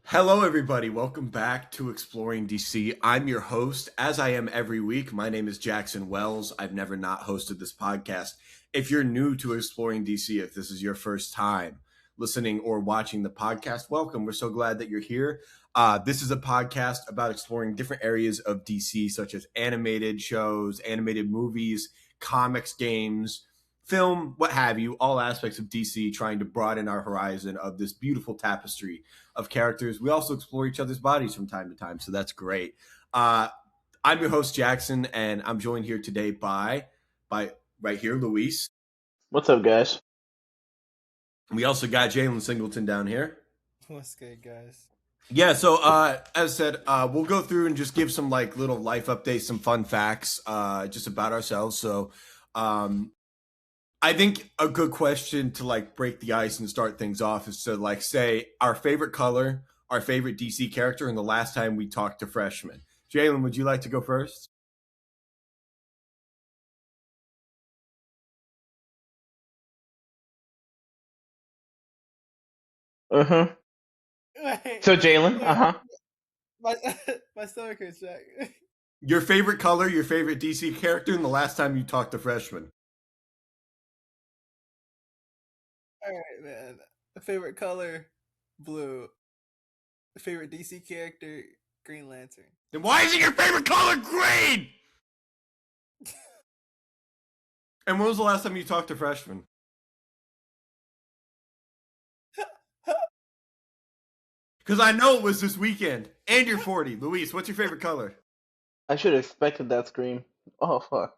Hello, everybody. Welcome back to Exploring DC. I'm your host, as I am every week. My name is Jackson Wells. I've never not hosted this podcast. If you're new to Exploring DC, if this is your first time listening or watching the podcast, welcome. We're so glad that you're here. This is a podcast about exploring different areas of DC, such as animated shows, animated movies, comics, games, film, what have you, all aspects of DC, trying to broaden our horizon of this beautiful tapestry of characters. We also explore each other's bodies from time to time, so that's great. I'm your host, Jackson, and I'm joined here today by right here, Luis. What's up, guys? We also got Jalen Singleton down here. What's good, guys? Yeah, so as I said, we'll go through and just give some like little life updates, some fun facts just about ourselves. So I think a good question to like break the ice and start things off is to like say our favorite color, our favorite DC character, and the last time we talked to freshmen. Jalen, would you like to go first? Uh huh. Wait, So Jalen. wait, Uh huh. my my stomach hurts, Jack. Your favorite color, your favorite DC character, and the last time you talked to freshmen. All right, man. Favorite color, blue. Favorite DC character, Green Lantern. Then why is it your favorite color green? And when was the last time you talked to freshmen? Because I know it was this weekend. And you're 40. Luis, what's your favorite color? I should have expected that scream. Oh fuck.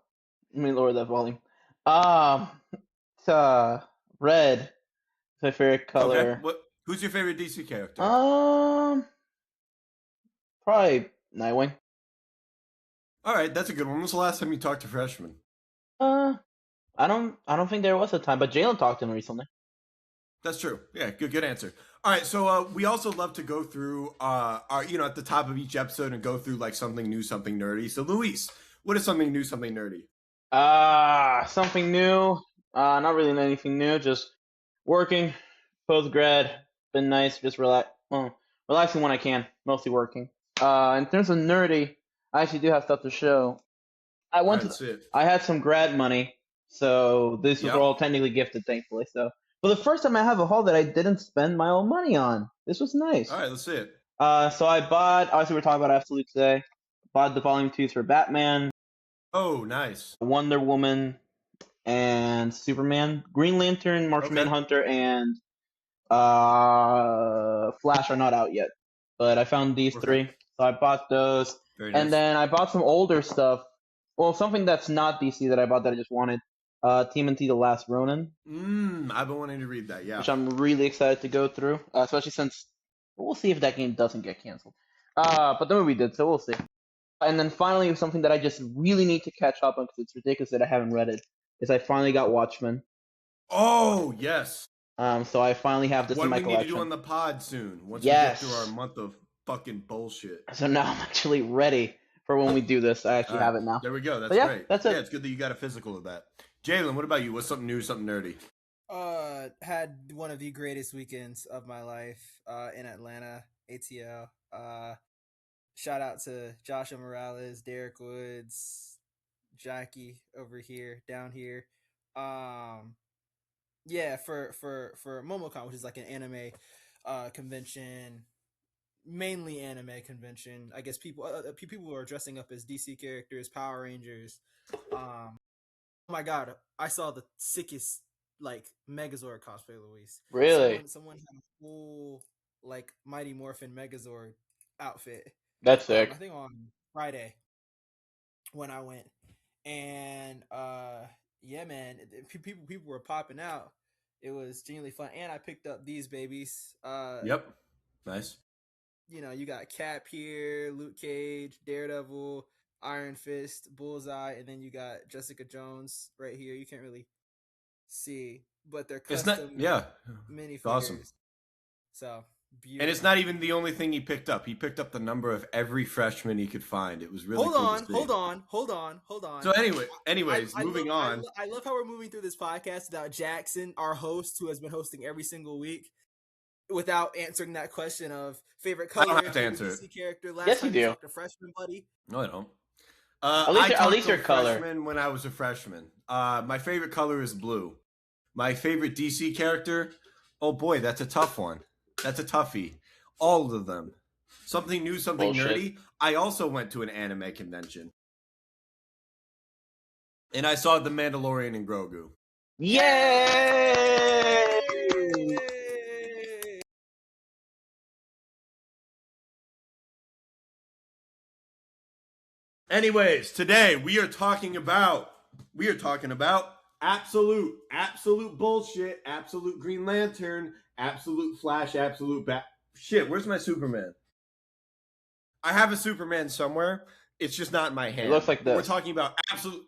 Let me lower that volume. Um. It's red. It's my favorite Okay. color. Who's your favorite DC character? Probably Nightwing. All right, that's a good one. When was the last time you talked to freshmen? Uh. I don't think there was a time, but Jalen talked to him recently. That's true. Yeah, good answer. All right, so we also love to go through our at the top of each episode and go through like something new, something nerdy. So Luis, what is something new, something nerdy? Something new. Not really anything new. Just working. Post grad. Been nice. Just relaxing when I can. Mostly working. In terms of nerdy, I actually do have stuff to show. I All went right, to. that's it. I had some grad money, so this was Yep. all technically gifted, thankfully. So for the first time, I have a haul that I didn't spend my own money on. This was nice. All right, let's see it. So I bought. Obviously, we're talking about Absolute today. Bought the volume 2s for Batman, Oh, nice. Wonder Woman, and Superman. Green Lantern, Martian Okay. Manhunter, and Flash are not out yet, but I found these Okay. three, so I bought those. Very nice. And then I bought some older stuff. Well, something that's not DC that I bought that I just wanted. TMNT: The Last Ronin, I've been wanting to read that. Yeah. which I'm really excited to go through, especially since we'll see if that game doesn't get canceled. But the movie did, so we'll see. And then finally, something that I just really need to catch up on because it's ridiculous that I haven't read it, is I finally got Watchmen. Oh, yes. So I finally have this What in my we need to do collection. on the pod soon once Yes. we get through our month of fucking bullshit. So now I'm actually ready for when we do this. I actually All right, have it now. There we go. That's But yeah, great. that's it. Yeah, it's good that you got a physical of that. Jalen, what about you? What's something new, something nerdy? Had one of the greatest weekends of my life. In Atlanta, ATL. Shout out to Joshua Morales, Derek Woods, Jackie over here, down here. Yeah, for MomoCon, which is like an anime convention, mainly anime convention. I guess people are dressing up as DC characters, Power Rangers. Oh my god, I saw the sickest like Megazord cosplay, Luis. Really? Someone had a full like Mighty Morphin Megazord outfit. That's I sick. think on Friday when I went, and yeah, man, people were popping out. It was genuinely fun, and I picked up these babies. Yep. Nice. You got Cap here, Luke Cage, Daredevil, Iron Fist, Bullseye, and then you got Jessica Jones right here. You can't really see, but they're It's custom not, yeah. minifigures. Awesome. So beautiful. And it's not even the only thing he picked up. He picked up the number of every freshman he could find. It was really hold cool on, to see. hold on. So anyways, moving on. I love how we're moving through this podcast without Jackson, our host, who has been hosting every single week. without answering that question of favorite I don't color, have to favorite answer DC character. Last Yes, you time you do. talked to freshman buddy. No, I don't. At least I your- at talked least to a your color. freshman when I was a freshman. My favorite color is blue. My favorite DC character, oh boy, that's a tough one. That's a toughie. All of them. Something new, something Bullshit. nerdy. I also went to an anime convention. And I saw The Mandalorian and Grogu. Yay! Anyways, today we are talking about absolute bullshit, absolute Green Lantern, absolute Flash, absolute shit. Where's my Superman? I have a Superman somewhere. It's just not in my hand. It looks like this. We're talking about absolute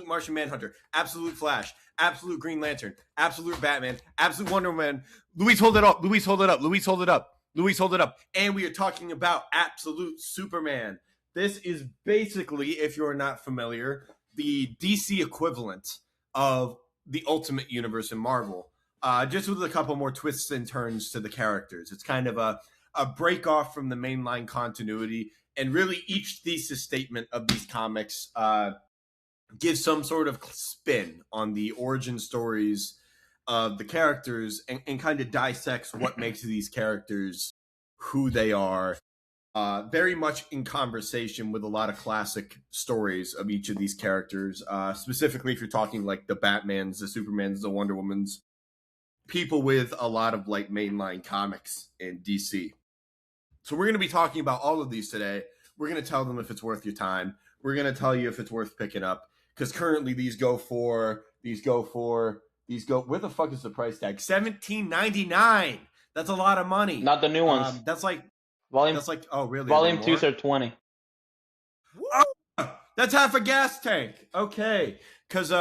Martian Manhunter, absolute Flash, absolute Green Lantern, absolute Batman, absolute Wonder Woman. Luis, hold it up. And we are talking about absolute Superman. This is basically, if you're not familiar, the DC equivalent of the Ultimate Universe in Marvel. Just with a couple more twists and turns to the characters. It's kind of a break off from the mainline continuity, and really each thesis statement of these comics gives some sort of spin on the origin stories of the characters and kind of dissects what makes these characters who they are. Very much in conversation with a lot of classic stories of each of these characters. Specifically, if you're talking like the Batmans, the Supermans, the Wonder Womans, people with a lot of like mainline comics in DC. So we're going to be talking about all of these today. We're going to tell them if it's worth your time. We're going to tell you if it's worth picking up, because currently these go where the fuck is the price tag? $17.99. That's a lot of money. Not the new ones. That's like Volume oh really? Volume 2s are 20. That's half a gas tank. Okay. Because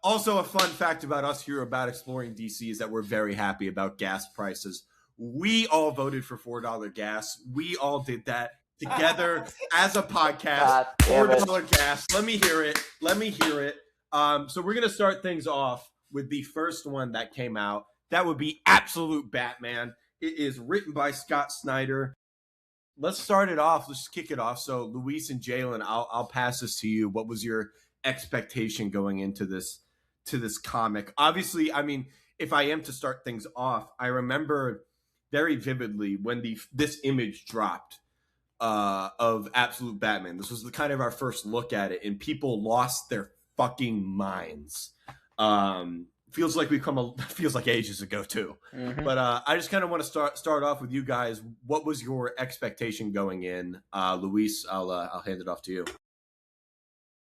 also a fun fact about us here about Exploring DC is that we're very happy about gas prices. We all voted for $4 gas. We all did that together as a podcast. God damn it. $4 gas. Let me hear it. So we're going to start things off with the first one that came out. That would be Absolute Batman. It is written by Scott Snyder. Let's start it off. Let's kick it off. So, Luis and Jalen, I'll pass this to you. What was your expectation going into this comic? Obviously, I mean, if I am to start things off, I remember very vividly when this image dropped of Absolute Batman. This was kind of our first look at it, and people lost their fucking minds. Feels like feels like ages ago too. Mhm. But I just kind of want to start off with you guys. What was your expectation going in? Luis, I'll hand it off to you.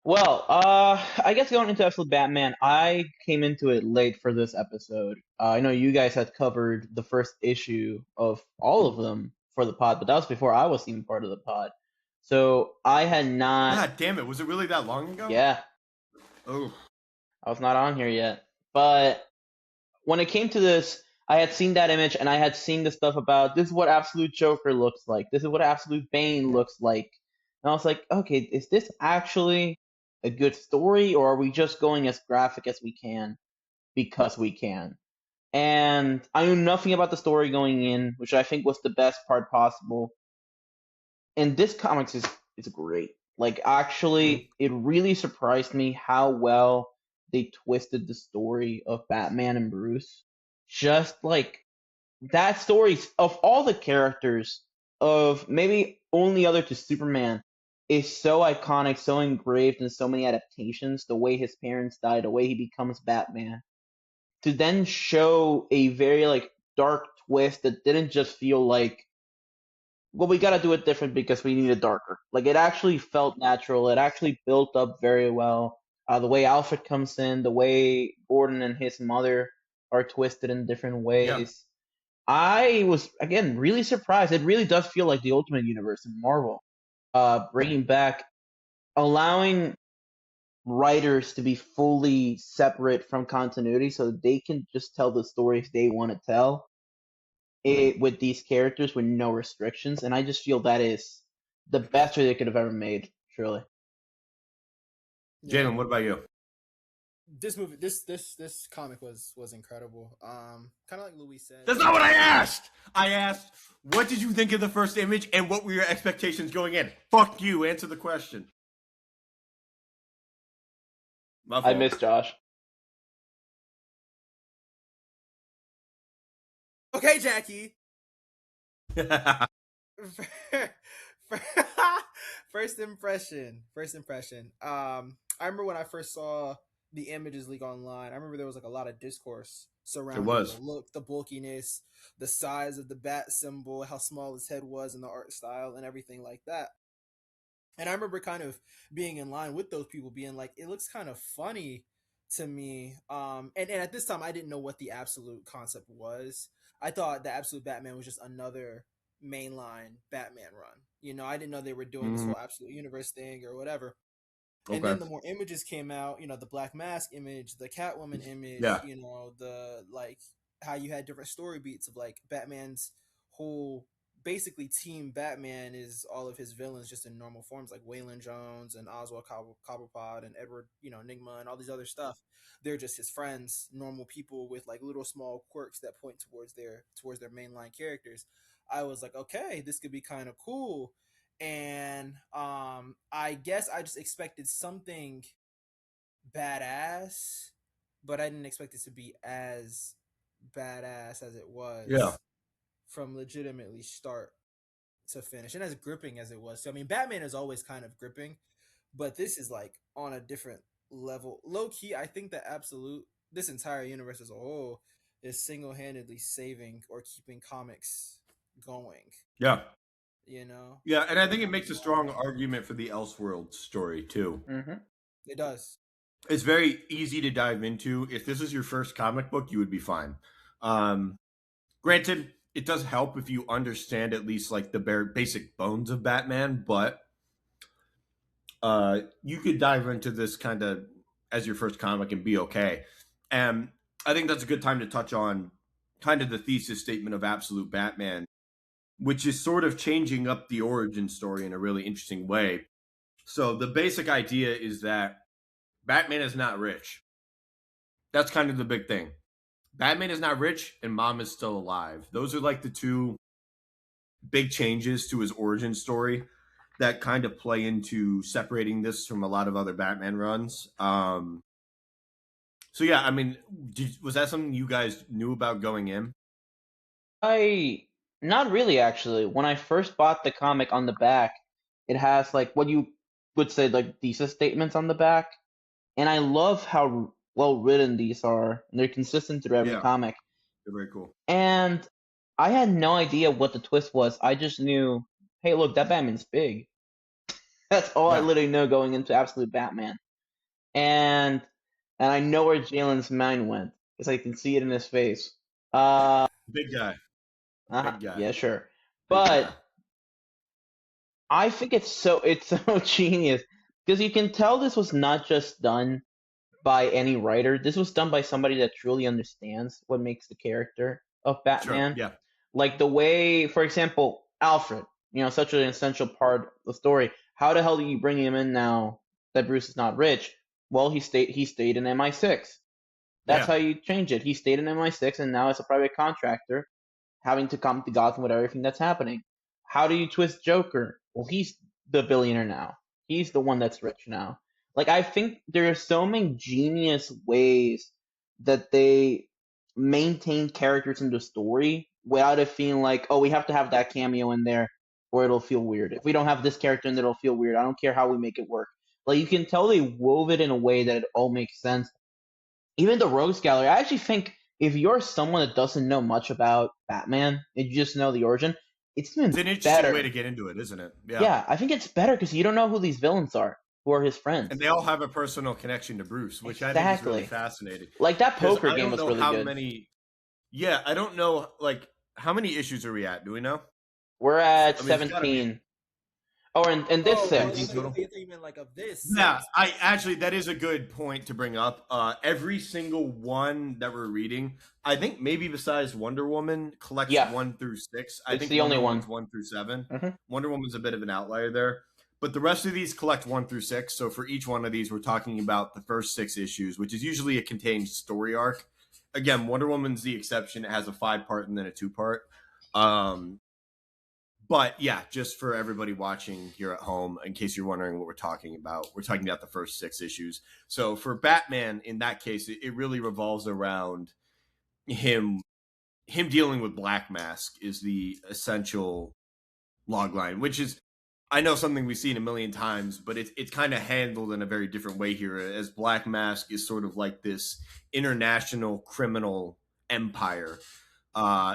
Well, I guess going into Absolute Batman, I came into it late for this episode. I know you guys had covered the first issue of all of them for the pod, but that was before I was even part of the pod. So I had not. God damn it! Was it really that long ago? Yeah, Oh, I was not on here yet. But when it came to this, I had seen that image and I had seen the stuff about this is what Absolute Joker looks like. This is what Absolute Bane looks like. And I was like, okay, is this actually a good story, or are we just going as graphic as we can because we can? And I knew nothing about the story going in, which I think was the best part possible. And this comics is great. Like, actually, it really surprised me how well they twisted the story of Batman and Bruce. Just like that story of all the characters, of maybe only other to Superman, is so iconic, so engraved in so many adaptations. The way his parents die, the way he becomes Batman, to then show a very like dark twist that didn't just feel like, well, we gotta do it different because we need it darker. Like, it actually felt natural. It actually built up very well. The way Alfred comes in, the way Gordon and his mother are twisted in different ways. Yeah. I was, again, really surprised. It really does feel like the Ultimate Universe in Marvel. Bringing back, allowing writers to be fully separate from continuity so that they can just tell the stories they want to tell with these characters with no restrictions. And I just feel that is the best way they could have ever made, truly. Jalen, what about you? this comic was incredible. Kind of like Louis said. That's not what I asked. I asked, what did you think of the first image, and what were your expectations going in? Fuck you. Answer the question. My I fault. miss Josh. Okay, Jackie. First impression. I remember when I first saw the images leak online. I remember there was like a lot of discourse surrounding the look, the bulkiness, the size of the bat symbol, how small his head was, and the art style and everything like that. And I remember kind of being in line with those people, being like, it looks kind of funny to me. And at this time, I didn't know what the absolute concept was. I thought the Absolute Batman was just another mainline Batman run. You know, I didn't know they were doing this whole Absolute Universe thing or whatever. And then the more images came out, you know, the Black Mask image, the Catwoman image, you know, the like how you had different story beats of like Batman's whole basically Team Batman is all of his villains just in normal forms, like Waylon Jones and Oswald Cobblepot and Edward, you know, Enigma and all these other stuff. They're just his friends, normal people with like little small quirks that point towards their mainline characters. I was like, okay, this could be kind of cool. And I guess I just expected something badass, but I didn't expect it to be as badass as it was. Yeah. From legitimately start to finish, and as gripping as it was. So I mean, Batman is always kind of gripping, but this is like on a different level. Low key, I think that this entire universe as a whole is single-handedly saving or keeping comics going. Yeah. You know? Yeah, and I think it makes a strong argument for the Elseworld story, too. Mm-hmm. It does. It's very easy to dive into. If this is your first comic book, you would be fine. Granted, it does help if you understand at least like the bare basic bones of Batman, but you could dive into this kind of as your first comic and be okay. And I think that's a good time to touch on kind of the thesis statement of Absolute Batman, which is sort of changing up the origin story in a really interesting way. So the basic idea is that Batman is not rich. That's kind of the big thing. Batman is not rich and Mom is still alive. Those are like the two big changes to his origin story that kind of play into separating this from a lot of other Batman runs. So yeah, I mean, was that something you guys knew about going in? Not really, actually. When I first bought the comic, on the back, it has like what you would say like thesis statements on the back, and I love how well written these are. And they're consistent through every comic. They're very cool. And I had no idea what the twist was. I just knew, hey, look, that Batman's big. That's all I literally know going into Absolute Batman. And I know where Jalen's mind went because I can see it in his face. Big guy. Big guy. Yeah, sure. But I think it's so genius because you can tell this was not just done by any writer. This was done by somebody that truly understands what makes the character of Batman. Sure, yeah. Like the way, for example, Alfred, you know, such an essential part of the story. How the hell do you bring him in now that Bruce is not rich? Well, he stayed in MI6. That's how you change it. He stayed in MI6 and now it's a private contractor having to come to Gotham with everything that's happening. How do you twist Joker? Well, he's the billionaire now. He's the one that's rich now. Like, I think there are so many genius ways that they maintain characters in the story without it feeling like, oh, we have to have that cameo in there or it'll feel weird. If we don't have this character in there, it'll feel weird. I don't care how we make it work. Like, you can tell they wove it in a way that it all makes sense. Even the Rogues Gallery, I actually think if you're someone that doesn't know much about Batman and you just know the origin, it's even better. It's an interesting way to get into it, isn't it? Yeah, I think it's better because you don't know who these villains are, who are his friends. And they all have a personal connection to Bruce, which I think is really fascinating. Like, that poker game was really good. I don't know, like, how many issues are we at? Do we know? We're at 17. Oh, and this six. Yeah, that is a good point to bring up. Every single one that we're reading, I think maybe besides Wonder Woman, collects 1 through 6. I think the only one. 1 through 7. Mm-hmm. Wonder Woman's a bit of an outlier there. But the rest of these collect 1 through 6. So for each one of these, we're talking about the first 6 issues, which is usually a contained story arc. Again, Wonder Woman's the exception. It has a 5-part and then a 2-part. But yeah, just for everybody watching here at home, in case you're wondering what we're talking about the first 6 issues. So for Batman, in that case, it really revolves around him dealing with Black Mask is the essential logline, which is, I know, something we've seen a million times, but it's kind of handled in a very different way here, as Black Mask is sort of like this international criminal empire.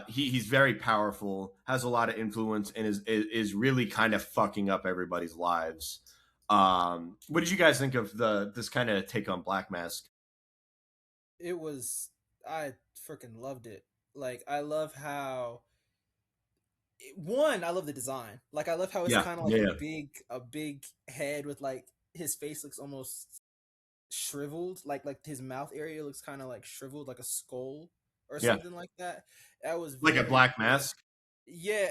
He's very powerful, has a lot of influence, and is really kind of fucking up everybody's lives. What did you guys think of this kind of take on Black Mask? I freaking loved it. Like, I love how I love the design. Like, I love how it's kind of like a big head with, like, his face looks almost shriveled, like his mouth area looks kind of like shriveled, like a skull or something like that. That was like a Black Mask. Yeah,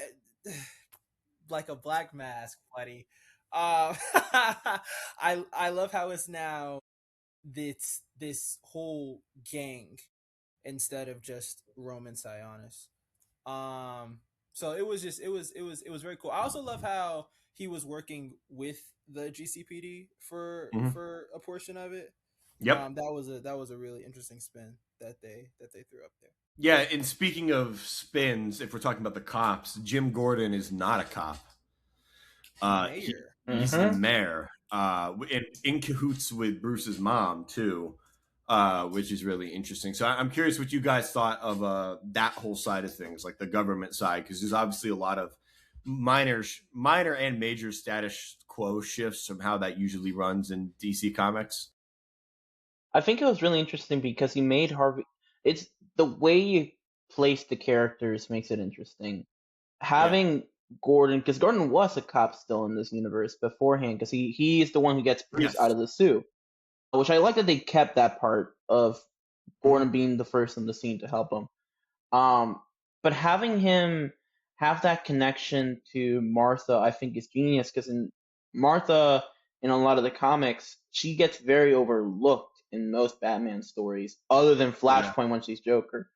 like a Black Mask, buddy. I love how it's now this whole gang instead of just Roman Sionis. So it was very cool. I also love how he was working with the GCPD for a portion of it. Yep. That was a really interesting spin that they threw up there. Yeah, and speaking of spins, if we're talking about the cops, Jim Gordon is not a cop. He's the mayor, in cahoots with Bruce's mom too, which is really interesting. So I'm curious what you guys thought of that whole side of things, like the government side, because there's obviously a lot of minor and major status quo shifts from how that usually runs in DC Comics. I think it was really interesting because he made Harvey. It's the way you place the characters makes it interesting. Having Gordon, because Gordon was a cop still in this universe beforehand, because he is the one who gets Bruce out of the suit, which I like that they kept that part of Gordon being the first in the scene to help him. But having him have that connection to Martha, I think, is genius, because Martha, in a lot of the comics, she gets very overlooked in most Batman stories, other than Flashpoint when she's Joker.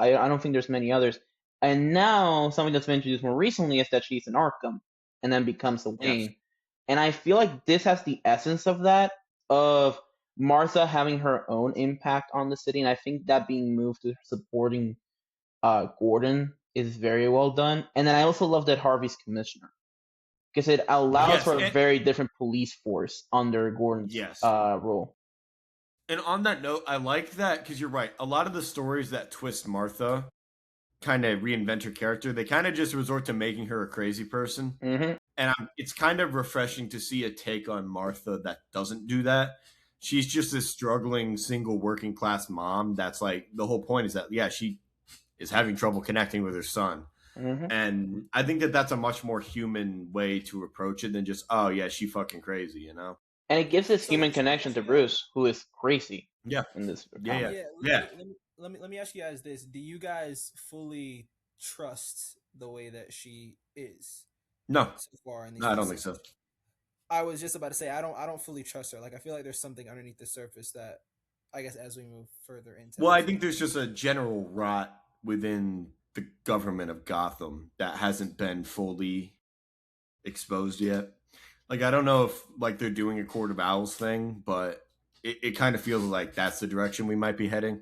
I don't think there's many others. And now something that's been introduced more recently is that she's in Arkham and then becomes a Wayne. Yes. And I feel like this has the essence of that, of Martha having her own impact on the city. And I think that being moved to supporting Gordon is very well done. And then I also love that Harvey's commissioner, because it allows for a very different police force under Gordon's role. And on that note, I like that, because you're right. A lot of the stories that twist Martha, kind of reinvent her character, they kind of just resort to making her a crazy person. Mm-hmm. And it's kind of refreshing to see a take on Martha that doesn't do that. She's just this struggling, single, working class mom that's like, the whole point is that, she is having trouble connecting with her son. Mm-hmm. And I think that that's a much more human way to approach it than just, she fucking crazy, you know? And it gives this human connection to Bruce, who is crazy. Yeah. In this. Let me ask you guys this: do you guys fully trust the way that she is? No. So far in these I don't think so. I was just about to say I don't fully trust her. Like, I feel like there's something underneath the surface that, I guess, as we move further into. Well, I think there's just a general rot within the government of Gotham that hasn't been fully exposed yet. Like, I don't know if, like, they're doing a Court of Owls thing, but it kind of feels like that's the direction we might be heading.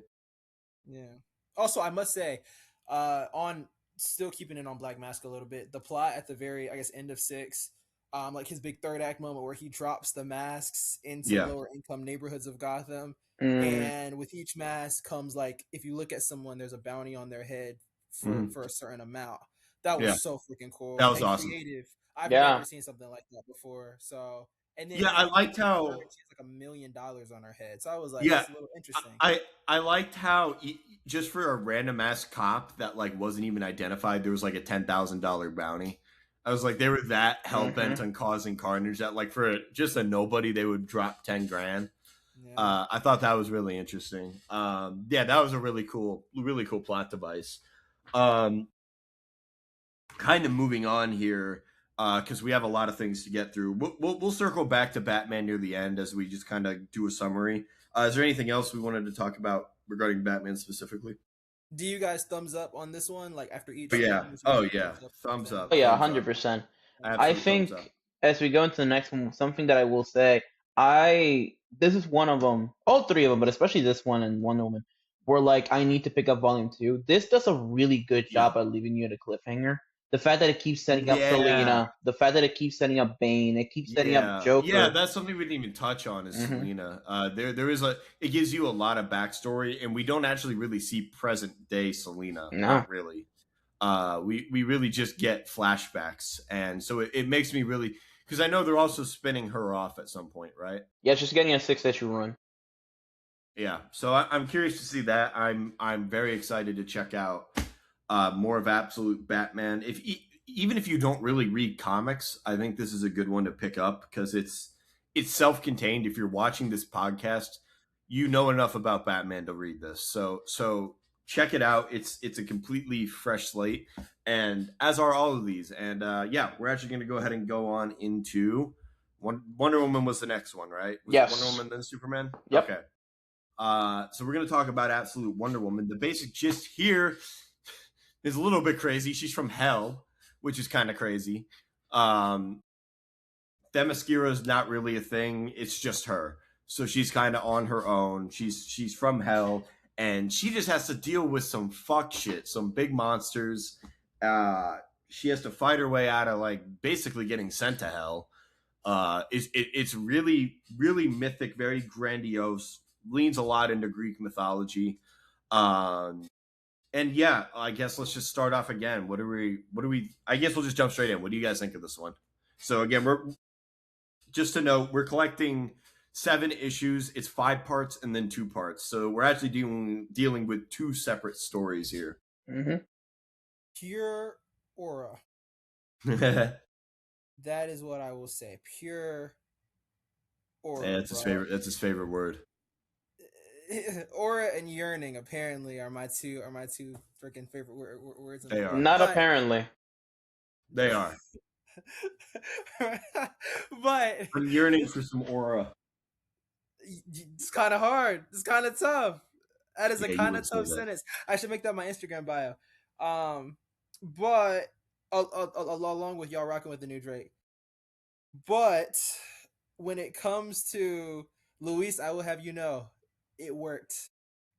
Yeah. Also, I must say, on still keeping it on Black Mask a little bit, the plot at the very, I guess, end of 6, like his big third act moment where he drops the masks into lower income neighborhoods of Gotham. And with each mask comes, like, if you look at someone, there's a bounty on their head for a certain amount. That was so freaking cool. That was awesome. Creative. I've never seen something like that before. So, and then I liked how she has like $1 million on her head. So I was like, that's a little interesting. I liked how just for a random ass cop that like wasn't even identified, there was like a $10,000 bounty. I was like, they were that hell bent on causing carnage that like for just a nobody they would drop 10 grand. Yeah. I thought that was really interesting. That was a really cool plot device. Kind of moving on here. because we have a lot of things to get through. We'll circle back to Batman near the end as we just kind of do a summary. Is there anything else we wanted to talk about regarding Batman specifically? Do you guys thumbs up on this one? Like after each? Oh yeah. each Oh one, yeah. Thumbs up. Oh yeah, Thumbs up. 100%. I Absolute thumbs think up. as we go into the next one, something that I will say, this is one of them, all three of them, but especially this one and Wonder Woman, where like I need to pick up volume 2. This does a really good job at leaving you at a cliffhanger. The fact that it keeps setting up Yeah. Selena, the fact that it keeps setting up Bane, it keeps setting up Joker. Yeah, that's something we didn't even touch on is Mhm. Selena. There is it gives you a lot of backstory, and we don't actually really see present day Selena. No. Not really. We really just get flashbacks, and so it makes me really, because I know they're also spinning her off at some point, right? Yeah, it's just getting a 6-issue run. Yeah, so I'm curious to see that. I'm very excited to check out more of Absolute Batman. Even if you don't really read comics, I think this is a good one to pick up because it's self-contained. If you're watching this podcast, you know enough about Batman to read this. So check it out. It's a completely fresh slate, and as are all of these. And yeah, we're actually going to go ahead and go on into Wonder Woman was the next one, right? Was Yes. it Wonder Woman then Superman? Yep. Okay. So we're going to talk about Absolute Wonder Woman. The basic gist here is a little bit crazy. She's from hell, which is kind of crazy. Themyscira is not really a thing. It's just her. So she's kind of on her own. She's from hell, and she just has to deal with some fuck shit, some big monsters. She has to fight her way out of like basically getting sent to hell. It's really, really mythic, very grandiose, leans a lot into Greek mythology. And yeah, I guess let's just start off again. What do we I guess we'll just jump straight in. What do you guys think of this one? So again, we're just to note, we're collecting 7 issues. It's 5 parts and then 2 parts. So we're actually dealing with 2 separate stories here. Mm-hmm. Pure aura. That is what I will say. Pure aura. Yeah, that's his favorite. That's his favorite word. Aura and yearning apparently are my two freaking favorite words. They are. Not apparently. They are. But I'm yearning for some aura. it's kind of hard. It's kind of tough. That is a Yeah, kind you of would say tough that. sentence. I should make that my Instagram bio. But along with y'all rocking with the new Drake. But when it comes to Luis, I will have you know, it worked.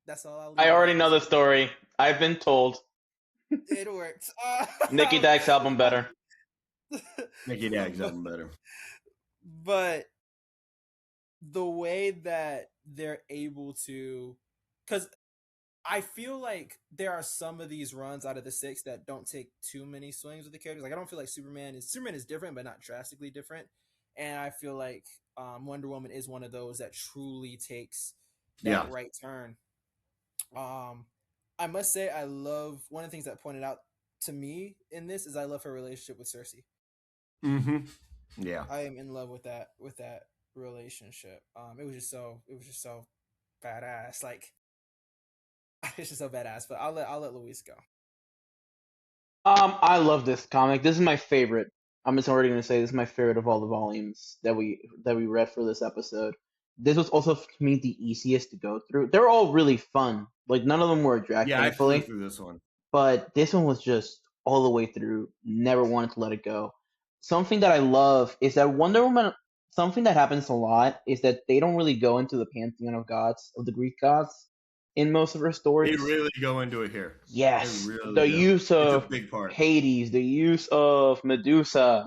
That's all I already know the story. I've been told. It worked. Nicki Dax album better. Nicki Dax album better. But the way that they're able to, because I feel like there are some of these runs out of the 6 that don't take too many swings with the characters. Like I don't feel like Superman is different, but not drastically different. And I feel like Wonder Woman is one of those that truly takes that right turn. I must say I love one of the things that pointed out to me in this is I love her relationship with Cersei. Mm-hmm. Yeah. I am in love with that relationship. It was just so badass. Like it's just so badass. But I'll let Luis go. I love this comic. This is my favorite. I'm just already gonna say this is my favorite of all the volumes that we read for this episode. This was also to me the easiest to go through. They're all really fun. Like none of them were a drag, Yeah, thankfully. I flew through this one. But this one was just all the way through. Never wanted to let it go. Something that I love is that Wonder Woman. Something that happens a lot is that they don't really go into the pantheon of gods, of the Greek gods, in most of her stories. They really go into it here. Yes, They really the do. use It's a of big part. Hades, the use of Medusa.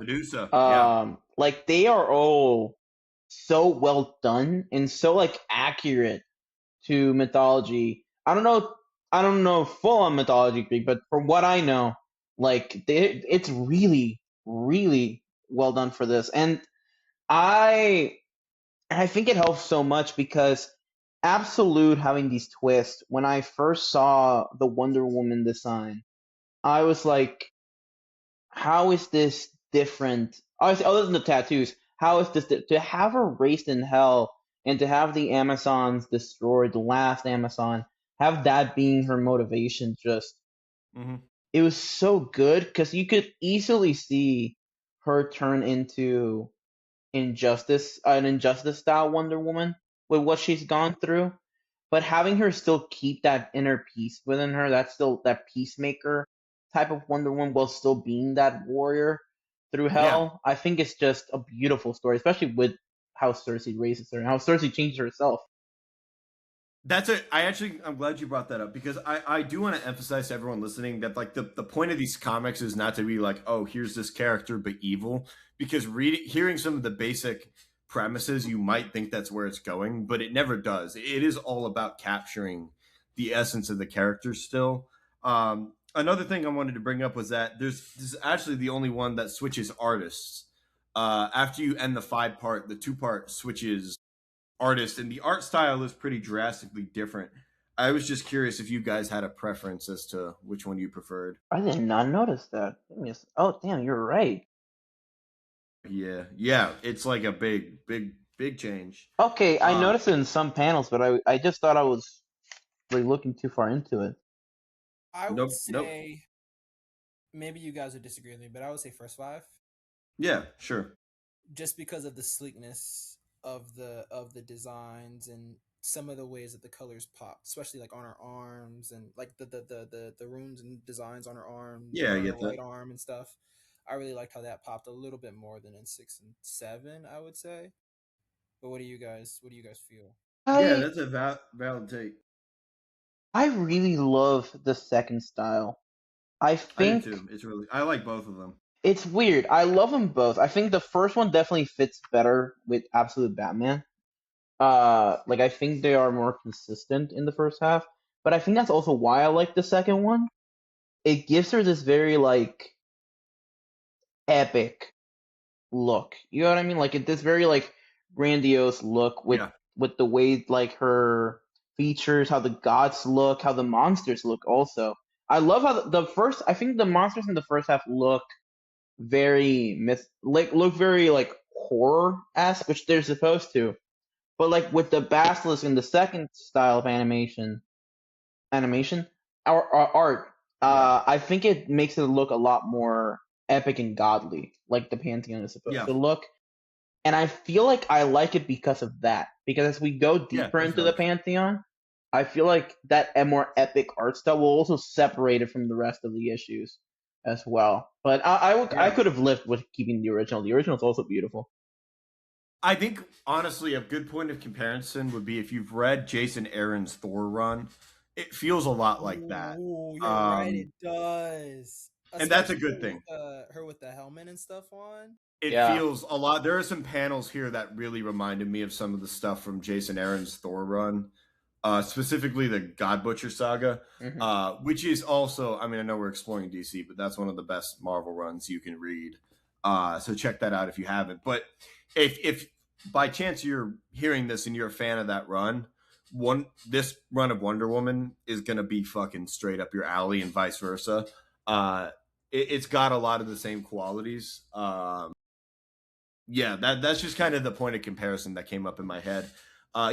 Yeah. Like they are all so well done and so like accurate to mythology. I don't know full on mythology Greek, but from what I know, like it's really, really well done for this. And I think it helps so much because Absolute having these twists. When I first saw the Wonder Woman design, I was like, how is this different? Obviously, other than the tattoos, how is this to have her raised in hell and to have the Amazons destroyed, the last Amazon, have that being her motivation? Just Mm-hmm. it was so good because you could easily see her turn into an Injustice style Wonder Woman with what she's gone through, but having her still keep that inner peace within her, that's still that peacemaker type of Wonder Woman while still being that warrior through hell. I think it's just a beautiful story, especially with how Cersei raises her and how Cersei changes herself. I'm glad you brought that up, because I do want to emphasize to everyone listening that like the point of these comics is not to be like, oh, here's this character but evil, because hearing some of the basic premises, you might think that's where it's going, but it never does. It is all about capturing the essence of the character still. Another thing I wanted to bring up was that this is actually the only one that switches artists. After you end the 5-part, the 2-part switches artist, and the art style is pretty drastically different. I was just curious if you guys had a preference as to which one you preferred. I did not notice that. Oh, damn, you're right. Yeah, it's like a big change. Okay, I noticed it in some panels, but I just thought I was really looking too far into it. I would say maybe you guys would disagree with me, but I would say first 5. Yeah, sure. Just because of the sleekness of the designs and some of the ways that the colors pop, especially like on her arms and like the runes and designs on her arms. Yeah, I get her that. right arm and stuff. I really liked how that popped a little bit more than in 6 and 7, I would say. But what do you guys feel? Yeah, that's a valid take. I really love the second style. I think I do too. I like both of them. It's weird. I love them both. I think the first one definitely fits better with Absolute Batman. Like I think they are more consistent in the first half, but I think that's also why I like the second one. It gives her this very like epic look. You know what I mean? Like this very like grandiose look with the way like her features, how the gods look, how the monsters look. Also, I love how I think the monsters in the first half look very look very like horror-esque, which they're supposed to. But like with the basilisk in the second style of animation or art, I think it makes it look a lot more epic and godly, like the Pantheon is supposed to look. And I feel like I like it because of that. Because as we go deeper into the Pantheon, I feel like that more epic art style will also separate it from the rest of the issues as well. But I could have lived with keeping the original. The original is also beautiful. I think, honestly, a good point of comparison would be if you've read Jason Aaron's Thor run. It feels a lot like that. Ooh, you're right, it does. And that's a good thing. Her with the helmet and stuff on. It feels a lot. There are some panels here that really reminded me of some of the stuff from Jason Aaron's Thor run. Specifically the God Butcher saga, which is also, I mean, I know we're exploring DC, but that's one of the best Marvel runs you can read. So check that out if you haven't. But if by chance you're hearing this and you're a fan of that run, this run of Wonder Woman is going to be fucking straight up your alley and vice versa. It's got a lot of the same qualities. That's just kind of the point of comparison that came up in my head.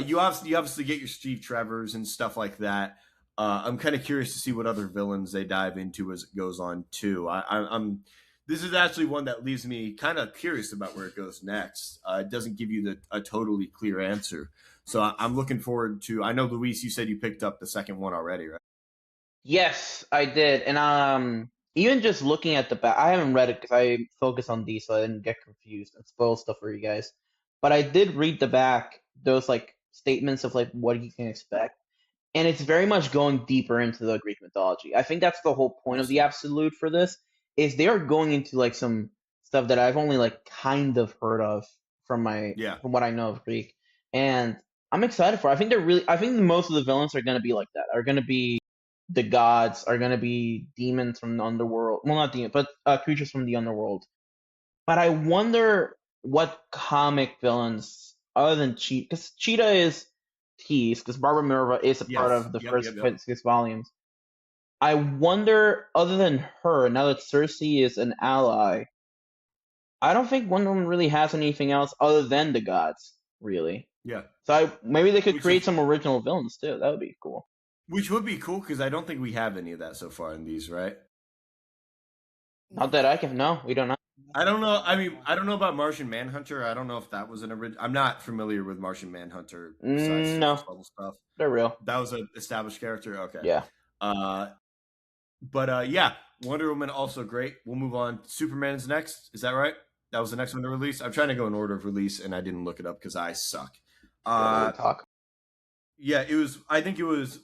You obviously get your Steve Trevors and stuff like that. I'm kind of curious to see what other villains they dive into as it goes on too. This is actually one that leaves me kind of curious about where it goes next. It doesn't give you a totally clear answer, so I'm looking forward to. I know, Luis, you said you picked up the second one already, right? Yes, I did, and even just looking at the back, I haven't read it because I focus on these, so I didn't get confused and spoil stuff for you guys. But I did read the back, those like statements of like what you can expect, and it's very much going deeper into the Greek mythology. I think that's the whole point of the Absolute for this, is they are going into like some stuff that I've only like kind of heard of from what I know of Greek, and I'm excited for it. I think most of the villains are going to be like that. Are going to be the gods, are going to be demons from the underworld. Well, not demons, but creatures from the underworld. But I wonder what comic villains other than Cheetah, because Cheetah is teased, because Barbara Minerva is a part of the first 6 volumes. I wonder, other than her, now that Cersei is an ally, I don't think Wonder Woman really has anything else other than the gods, really. Yeah. So maybe they could create some original villains too. That would be cool. Which would be cool, because I don't think we have any of that so far in these, right? Not that I can. No, we don't know. I don't know. I mean, I don't know about Martian Manhunter. I don't know if that was an original. I'm not familiar with Martian Manhunter besides surface No, level stuff. they're real. That was an established character. Okay. Yeah. Uh, but yeah, Wonder Woman also great. We'll move on. Superman's next. Is that right? That was the next one to release. I'm trying to go in order of release, and I didn't look it up because I suck. Yeah, let me talk. Yeah, it was. I think it was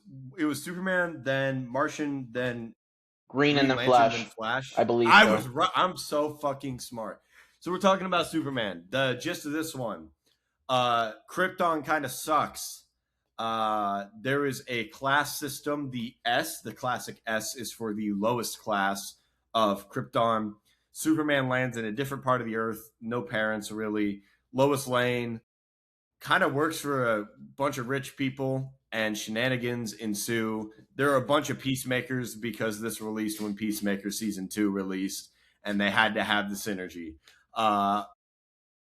Superman, then Martian, then Green and Green then Lantern, Flash. then Flash. I believe I so. was right. I'm so fucking smart. So we're talking about Superman. The gist of this one, Krypton kind of sucks. There is a class system. The S, the classic S, is for the lowest class of Krypton. Superman lands in a different part of the Earth. No parents really. Lois Lane kind of works for a bunch of rich people, and shenanigans ensue. There are a bunch of peacemakers because this released when Peacemaker season 2 released, and they had to have the synergy.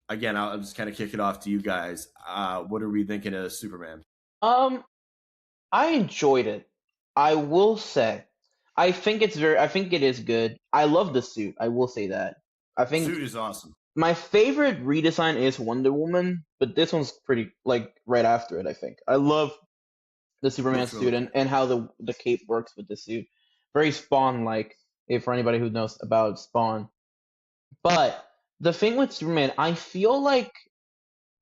Again, I'll just kind of kick it off to you guys. What are we thinking of Superman? I enjoyed it. I will say, I think it is good. I love the suit. I will say that. I think Suit is awesome. my favorite redesign is Wonder Woman, but this one's pretty like right after it. I think I love the Superman Looks suit really and how the cape works with the suit. Very Spawn like, if for anybody who knows about Spawn. But the thing with Superman, I feel like,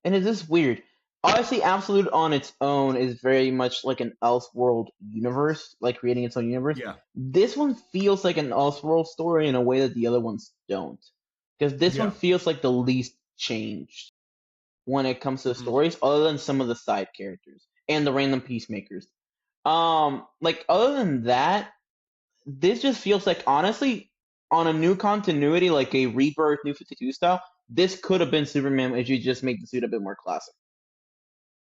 and it is weird. Obviously, Absolute on its own is very much like an Elseworld universe, like creating its own universe. Yeah. This one feels like an Elseworld story in a way that the other ones don't. Because this one Yeah. feels like the least changed when it comes to the stories, other than some of the side characters and the random peacemakers. Like other than that, this just feels like honestly on a new continuity, like a Rebirth New 52 style. This could have been Superman if you just make the suit a bit more classic.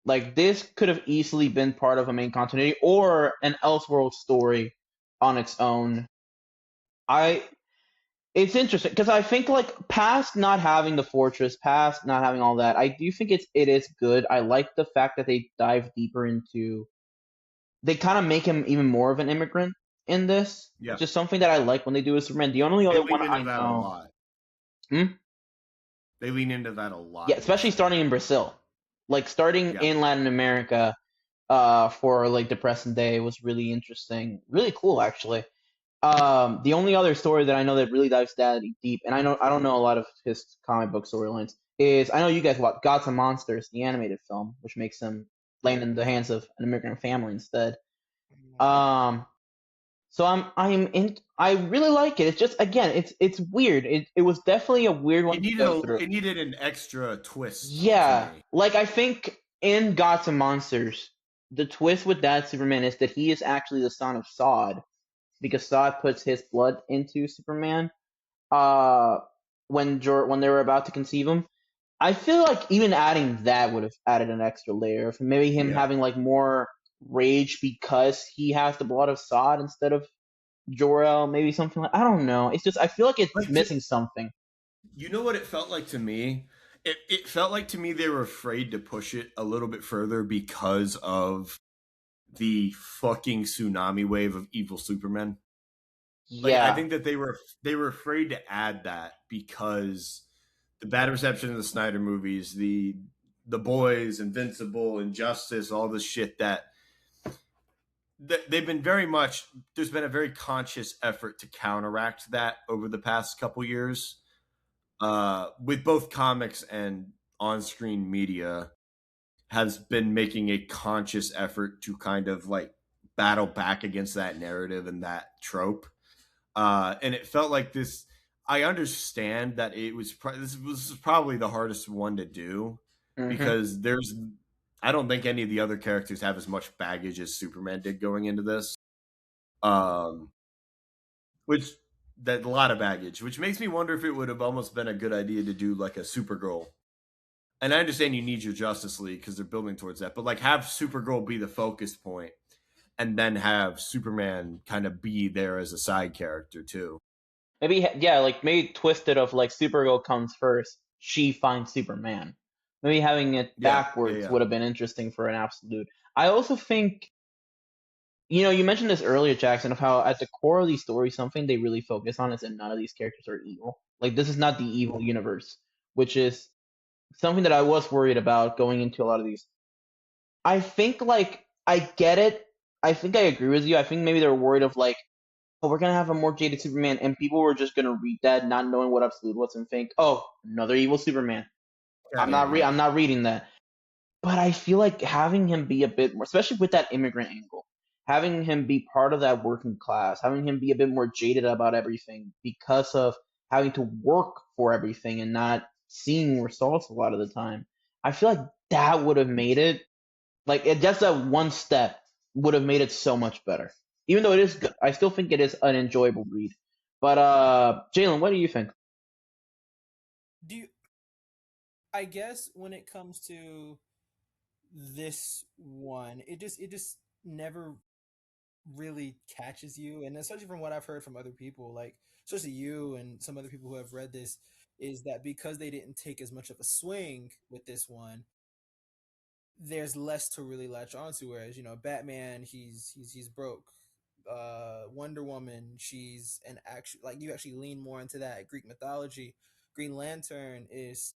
Like this could have easily been part of a main continuity or an Elseworld story on its own. I It's interesting because I think like past not having the fortress, past not having all that, I do think it is good. I like the fact that they dive deeper into. They kind of make him even more of an immigrant in this, Yeah. which is something that I like when they do with Superman. The only They other lean one into I that a know, lot. Hmm? They lean into that a lot. Yeah, especially starting in Brazil, like starting Yeah. in Latin America, for like the present day was really interesting, really cool actually. The only other story that I know that really dives that deep, and I don't know a lot of his comic book storylines, is I know you guys watch Gods and Monsters, the animated film, which makes him land in the hands of an immigrant family instead. Um, so I really like it. It's just again, it's weird. It was definitely a weird one to go through. It needed an extra twist. Yeah, For me. like I think in Gods and Monsters, the twist with that Superman is that he is actually the son of Sod, because Sod puts his blood into Superman when they were about to conceive him. I feel like even adding that would have added an extra layer of maybe him having like more rage because he has the blood of Sod instead of Jor-El, maybe something like, I don't know. It's just I feel like it's missing something. You know what it felt like to me? It felt like to me they were afraid to push it a little bit further because of the fucking tsunami wave of evil Supermen. Like, Yeah. I think that they were afraid to add that because the bad reception of the Snyder movies, the Boys, Invincible, Injustice, all the shit that they've been very much. There's been a very conscious effort to counteract that over the past couple years, with both comics and on-screen media has been making a conscious effort to kind of like battle back against that narrative and that trope. And it felt like this. I understand that it was this was probably the hardest one to do because I don't think any of the other characters have as much baggage as Superman did going into this. Which that a lot of baggage, which makes me wonder if it would have almost been a good idea to do like a Supergirl. And I understand you need your Justice League because they're building towards that, but like have Supergirl be the focus point, and then have Superman kind of be there as a side character too. Maybe maybe twisted of like Supergirl comes first, she finds Superman. Maybe having it backwards would have been interesting for an Absolute. I also think You mentioned this earlier, Jackson, of how at the core of these stories, something they really focus on is that none of these characters are evil. Like this is not the evil universe, which is something that I was worried about going into a lot of these. I think like I get it. I think I agree with you. I think maybe they're worried of like, oh, we're gonna have a more jaded Superman, and people were just gonna read that, not knowing what Absolute was, and think, oh, another evil Superman. I'm not reading that. But I feel like having him be a bit more, especially with that immigrant angle, having him be part of that working class, having him be a bit more jaded about everything because of having to work for everything and not seeing results a lot of the time. I feel like that would have made it like just that one step would have made it so much better. Even though it is good, I still think it is an enjoyable read. But Jalen, what do you think? Do you, I guess when it comes to this one, it just never really catches you, and especially from what I've heard from other people, like especially you and some other people who have read this, is that because they didn't take as much of a swing with this one, there's less to really latch onto. Whereas Batman, he's broke. Wonder Woman, she's an actual, like, you actually lean more into that Greek mythology. Green Lantern is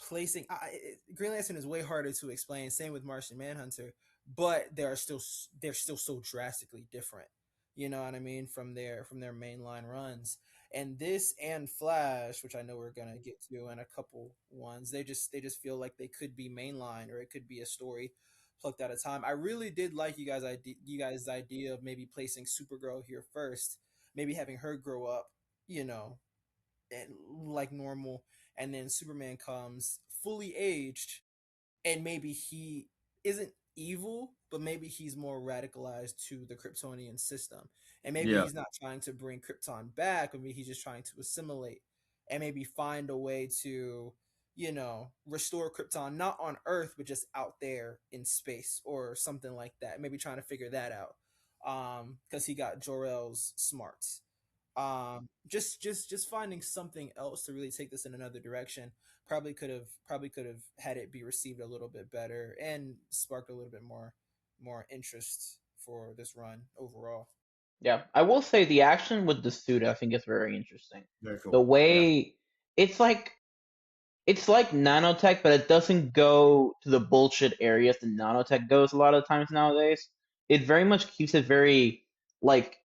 Green Lantern is way harder to explain. Same with Martian Manhunter, but they're still so drastically different. You know what I mean, from their mainline runs. And this and Flash, which I know we're gonna get to in a couple ones, they just feel like they could be mainline, or it could be a story plucked at a time. I really did like you guys' idea of maybe placing Supergirl here first, maybe having her grow up, you know, and like normal, and then Superman comes fully aged, and maybe he isn't evil, but maybe he's more radicalized to the Kryptonian system, and maybe Yeah. he's not trying to bring Krypton back, maybe he's just trying to assimilate, and maybe find a way to restore Krypton, not on Earth, but just out there in space or something like that. Maybe trying to figure that out, because he got Jor-El's smarts. Just finding something else to really take this in another direction probably could have had it be received a little bit better and sparked a little bit more interest for this run overall. Yeah, I will say the action with the suit I think is very interesting. Very The cool. Yeah. way it's like it's like nanotech, but it doesn't go to the bullshit areas that nanotech goes a lot of times nowadays. It very much keeps it very like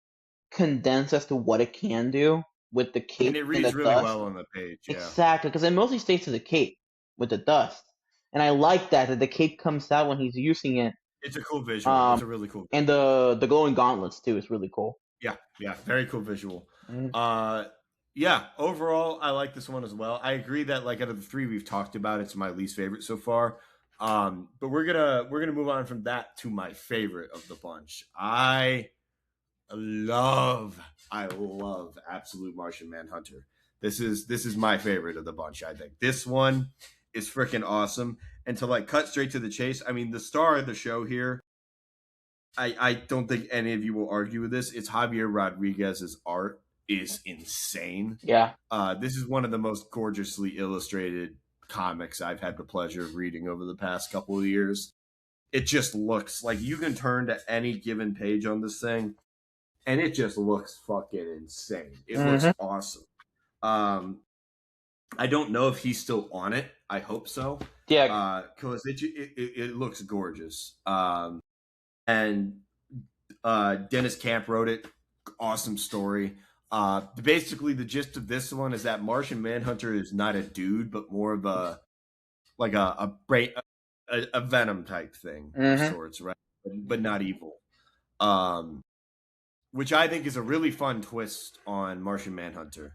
condensed as to what it can do with the And cape it and reads the really dust. well on the page. Yeah. Exactly, because it mostly stays to the cape with the dust, and I like that the cape comes out when he's using it. It's a cool visual. It's Um, a really cool and visual. the glowing gauntlets too is really cool. Yeah. Yeah. Very cool visual. Mhm. Uh, yeah. Overall, I like this one as well. I agree that like out of the three we've talked about, it's my least favorite so far. But we're gonna move on from that to my favorite of the bunch. Love I love Absolute Martian Manhunter. This is my favorite of the bunch. I think this one is freaking awesome. And to like cut straight to the chase, I mean the star of the show here. I don't think any of you will argue with this. It's Javier Rodriguez's art is insane. Yeah, This is one of the most gorgeously illustrated comics I've had the pleasure of reading over the past couple of years. It just looks like you can turn to any given page on this thing and it just looks fucking insane. It looks hmm awesome. Um, I don't know if he's still on it. I hope so. yeah, Because it looks gorgeous. And Dennis Camp wrote it. Awesome story. Basically, the gist of this one is that Martian Manhunter is not a dude, but more of a like a Venom type thing of hmm sorts, right? But not evil. Um, which I think is a really fun twist on Martian Manhunter.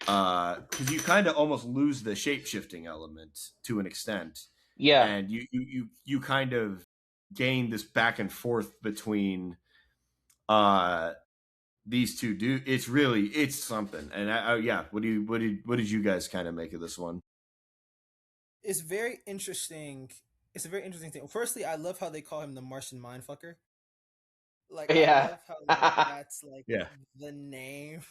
Because you kind of almost lose the shape shifting element to an extent, yeah, and you kind of gain this back and forth between uh these two dudes. It's something. And yeah, what did you guys kind of make of this one? It's very interesting. It's a very interesting thing. Firstly, I love how they call him the Martian Mindfucker. Like, I yeah, love how like that's like Yeah, the name,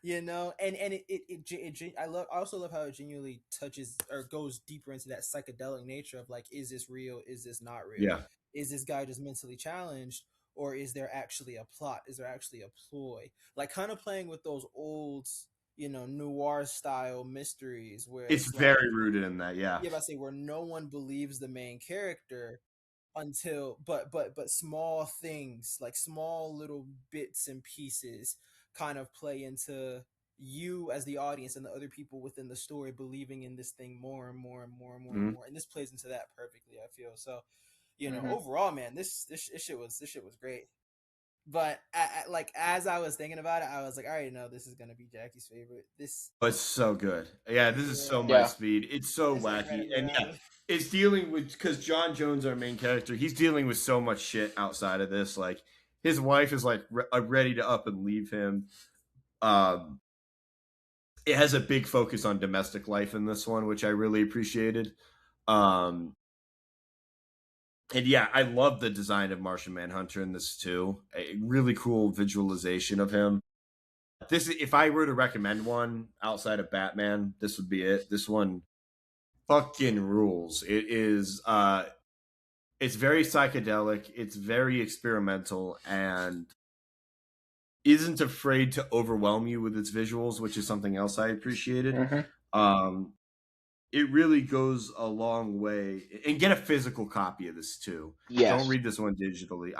and I also love how it genuinely touches or goes deeper into that psychedelic nature of like, is this real? Is this not real? yeah, Is this guy just mentally challenged, or is there actually a plot? Is there actually a ploy? Like kind of playing with those old, noir style mysteries where It's it's like, very rooted in that, yeah. yeah, I say where no one believes the main character until, but small things, like small little bits and pieces kind of play into you as the audience and the other people within the story believing in this thing more and more and more and more and Mhm. more, and this plays into that perfectly, I feel. So Mhm. overall, man, this shit was great. But like as I was thinking about it, I was like, I already know this is gonna be Jackie's favorite. This, But it's so good. Yeah, this is so yeah, my Yeah. speed. It's so it's like right wacky. up your And yeah, alley. it's dealing with, because John Jones, our main character, he's dealing with so much shit outside of this. Like, his wife is like ready to up and leave him. Um, it has a big focus on domestic life in this one, which I really appreciated. Um, and yeah, I love the design of Martian Manhunter in this too. A really cool visualization of him. This, if I were to recommend one outside of Batman, this would be it. This one fucking rules. It is it's very psychedelic, it's very experimental, and isn't afraid to overwhelm you with its visuals, which is something else I appreciated. Mhm. Um it really goes a long way. And get a physical copy of this too. Yes. Don't read this one digitally.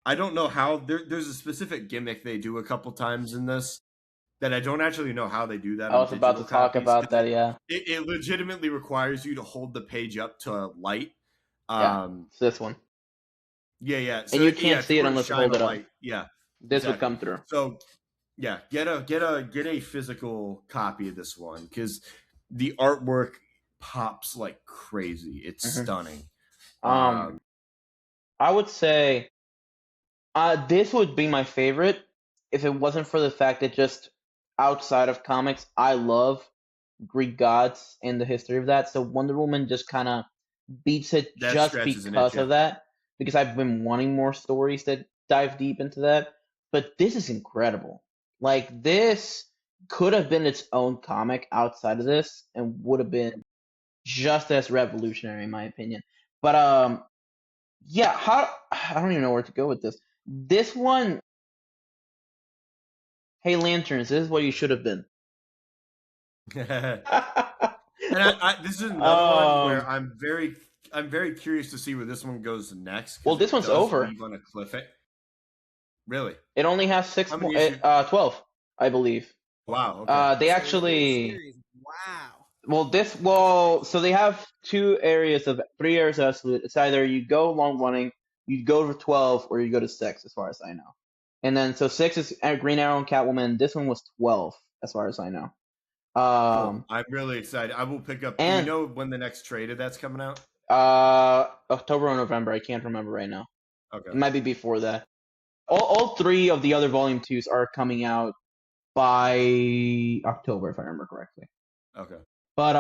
I don't know how there's a specific gimmick they do a couple times in this that I don't actually know how they do that I on was about digital to talk copies, about 'cause that. Yeah. it legitimately requires you to hold the page up to light. Yeah. Um, It's this one, yeah. and So you yeah, can't to see it where to unless you shine hold a it up. light. Yeah, This would exactly. come through. So yeah, get a physical copy of this one, because the artwork pops like crazy. It's Mhm. stunning. I would say this would be my favorite if it wasn't for the fact that just outside of comics, I love Greek gods and the history of that. So Wonder Woman just kind of beats it That just scratches an itch. because Yeah. of that. Because I've been wanting more stories that dive deep into that. But this is incredible. Like this could have been its own comic outside of this and would have been just as revolutionary in my opinion. But yeah, how I don't even know where to go with this. This one, hey Lanterns, this is what you should have been. And this is another one where I'm very curious to see where this one goes next. Well, Because this it one's does over. leave on a cliff. Really? It only has How many issues? 12, I believe. Wow. Okay. They So actually, series. Wow. so they have three areas of Absolute. It's either you go long running, you go to 12, or you go to 6, as far as I know. And then so 6 is Green Arrow and Catwoman. This one was 12, as far as I know. Cool. I'm really excited. I will pick up. Do we And know when the next trade of that's coming out? October or November, I can't remember right now. Okay. It might be before that. All three of the other volume 2s are coming out by October, if I remember correctly. Okay. But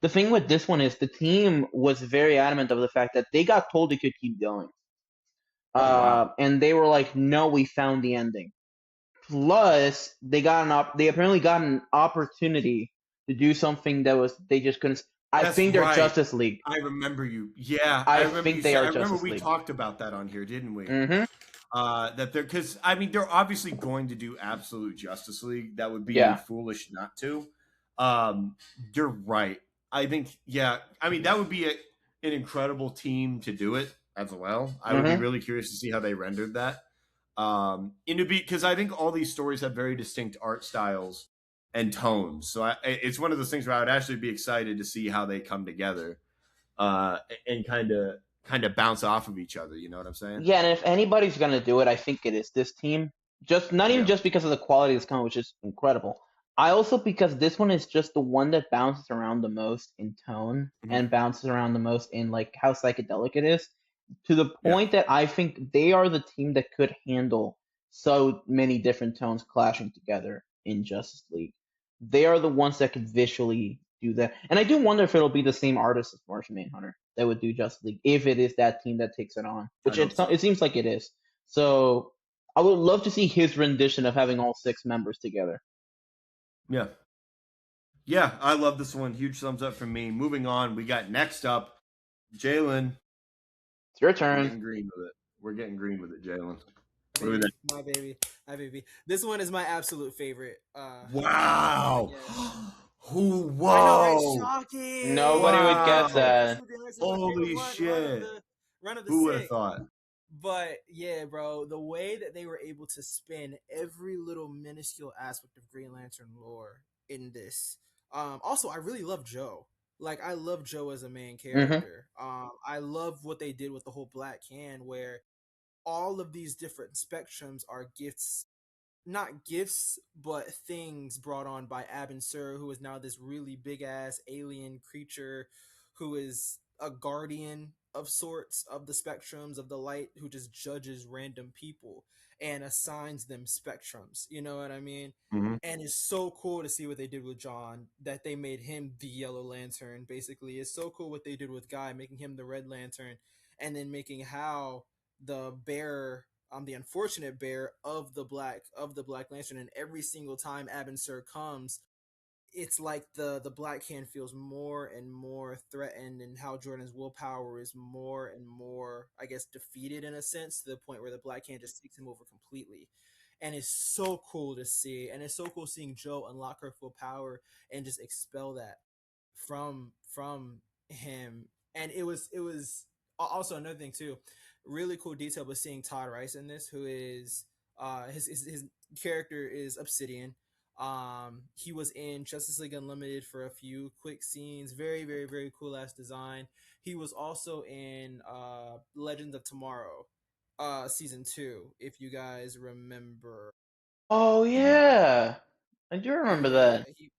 the thing with this one is the team was very adamant of the fact that they got told they could keep going. Wow. And they were like, "No, we found the ending." Plus, they apparently got an opportunity to do something that was they just couldn't. I That's think they're right. Justice League. I remember you. Yeah, I remember think you they said, are I remember Justice we League. talked about that on here, didn't we? Mm-hmm. That they're, because I mean, they're obviously going to do absolute Justice League. That would be Yeah. foolish not to. You're right. I think, yeah. I mean, that would be an incredible team to do it as well. I would be Mhm. really curious to see how they rendered that. Because I think all these stories have very distinct art styles and tones. So it's one of those things where I would actually be excited to see how they come together, and kind of bounce off of each other. You know what I'm saying? Yeah, and if anybody's gonna do it, I think it is this team. Just not even Yeah. just because of the quality of this comic, which is incredible. I also because this one is just the one that bounces around the most in tone Mhm. and bounces around the most in like how psychedelic it is, to the Yeah. point that I think they are the team that could handle so many different tones clashing together in Justice League. They are the ones that could visually do that. And I do wonder if it'll be the same artist as Martian Manhunter that would do Justice League if it is that team that takes it on, which I hope so. it seems like it is. So I would love to see his rendition of having all 6 members together. Yeah. Yeah, I love this one. Huge thumbs up from me. Moving on, we got next up, Jalen. It's your Getting turn. green with it. We're getting green with it, Jalen. Baby, my baby, my baby. This one is my absolute favorite. Wow. I know, right? Whoa. Shocking. Nobody would guess Wow. that. Holy shit. Run of the Who would have sick. thought? But yeah, bro, the way that they were able to spin every little minuscule aspect of Green Lantern lore in this. Also, I really love Joe. Like, I love Joe as a main character. I love what they did with the whole Black Hand, where all of these different spectrums are gifts, not gifts, but things brought on by Abin Sur, who is now this really big ass alien creature who is a guardian of sorts of the spectrums of the light, who just judges random people and assigns them spectrums. You know what I mean? Mm-hmm. And it's so cool to see what they did with John, that they made him the Yellow Lantern, basically. It's so cool what they did with Guy, making him the Red Lantern, and then making Hal the bearer, the unfortunate bearer of the Black Lantern. And every single time Abin Sur comes, it's like the Black Hand feels more and more threatened, and Hal Jordan's willpower is more and more, I guess, defeated in a sense, to the point where the Black Hand just takes him over completely. And it's so cool to see, and it's so cool seeing Joe unlock her full power and just expel that from him. And it was also another thing too, really cool detail was seeing Todd Rice in this, who is his character is Obsidian. He was in Justice League Unlimited for a few quick scenes. Very, very, very cool ass design. He was also in Legends of Tomorrow, season 2, if you guys remember. Oh yeah, I do remember that. He,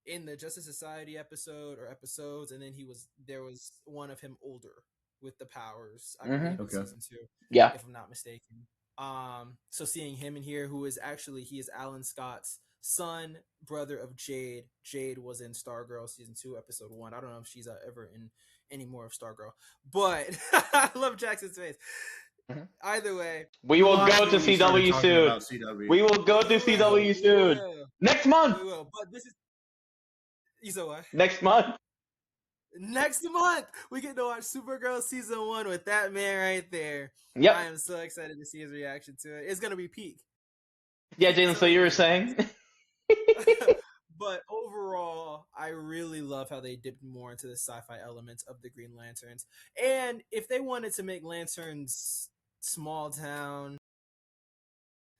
in the Justice Society episode or episodes, and then there was one of him older with the powers. I believe in season 2, Yeah. if I'm not mistaken. So seeing him in here, who is actually, he is Alan Scott's son, brother of Jade. Jade was in Stargirl season 2, episode 1. I don't know if she's ever in any more of Stargirl, but I love Jackson's face. Either way, we will go to CW soon. We will go to CW soon. Next month. We will, but this is. You said what? Next month. Next month, we get to watch Supergirl season 1 with that man right there. Yep. I am so excited to see his reaction to it. It's gonna be peak. Yeah, Jalen. So you were saying. But overall, I really love how they dipped more into the sci-fi elements of the Green Lanterns. And if they wanted to make Lanterns small town,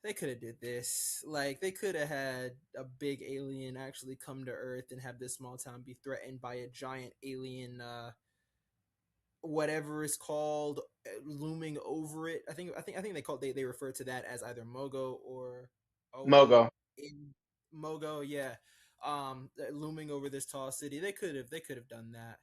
they could have did this. Like, they could have had a big alien actually come to Earth and have this small town be threatened by a giant alien, whatever it's called, looming over it. I think they refer to that as either Mogo or Mogo. Mogo, yeah. Looming over this tall city. They could have done that.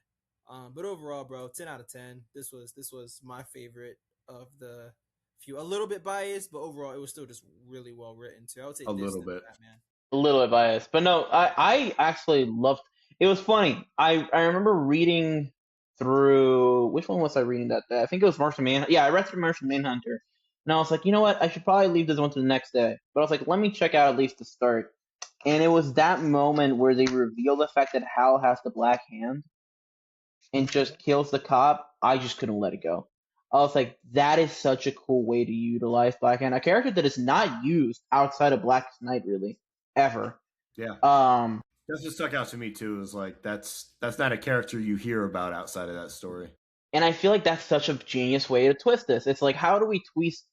But overall, bro, 10 out of 10. This was my favorite of the few. A little bit biased, but overall, it was still just really well written too. I would say a little bit. Batman. A little bit biased, but no, I actually loved. It was funny. I remember reading through, which one was I reading that day? I think it was Martian Manhunter. Yeah, I read through Martian Manhunter, and I was like, you know what? I should probably leave this one to the next day. But I was like, let me check out at least the start. And it was that moment where they reveal the fact that Hal has the Black Hand and just kills the cop. I just couldn't let it go. I was like, that is such a cool way to utilize Black Hand, a character that is not used outside of Blackest Night, really, ever. Yeah. That's what stuck out to me too. Is like that's not a character you hear about outside of that story. And I feel like that's such a genius way to twist this. It's like, how do we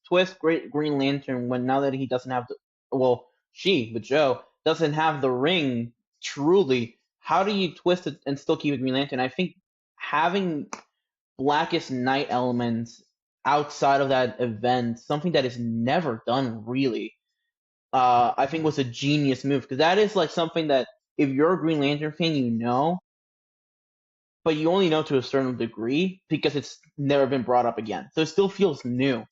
twist Green Lantern when now that he doesn't have but Joe doesn't have the ring truly? How do you twist it and still keep it Green Lantern? I think having Blackest Night elements outside of that event, something that is never done really, I think was a genius move, because that is like something that if you're a Green Lantern fan, you know, but you only know to a certain degree because it's never been brought up again. So it still feels new.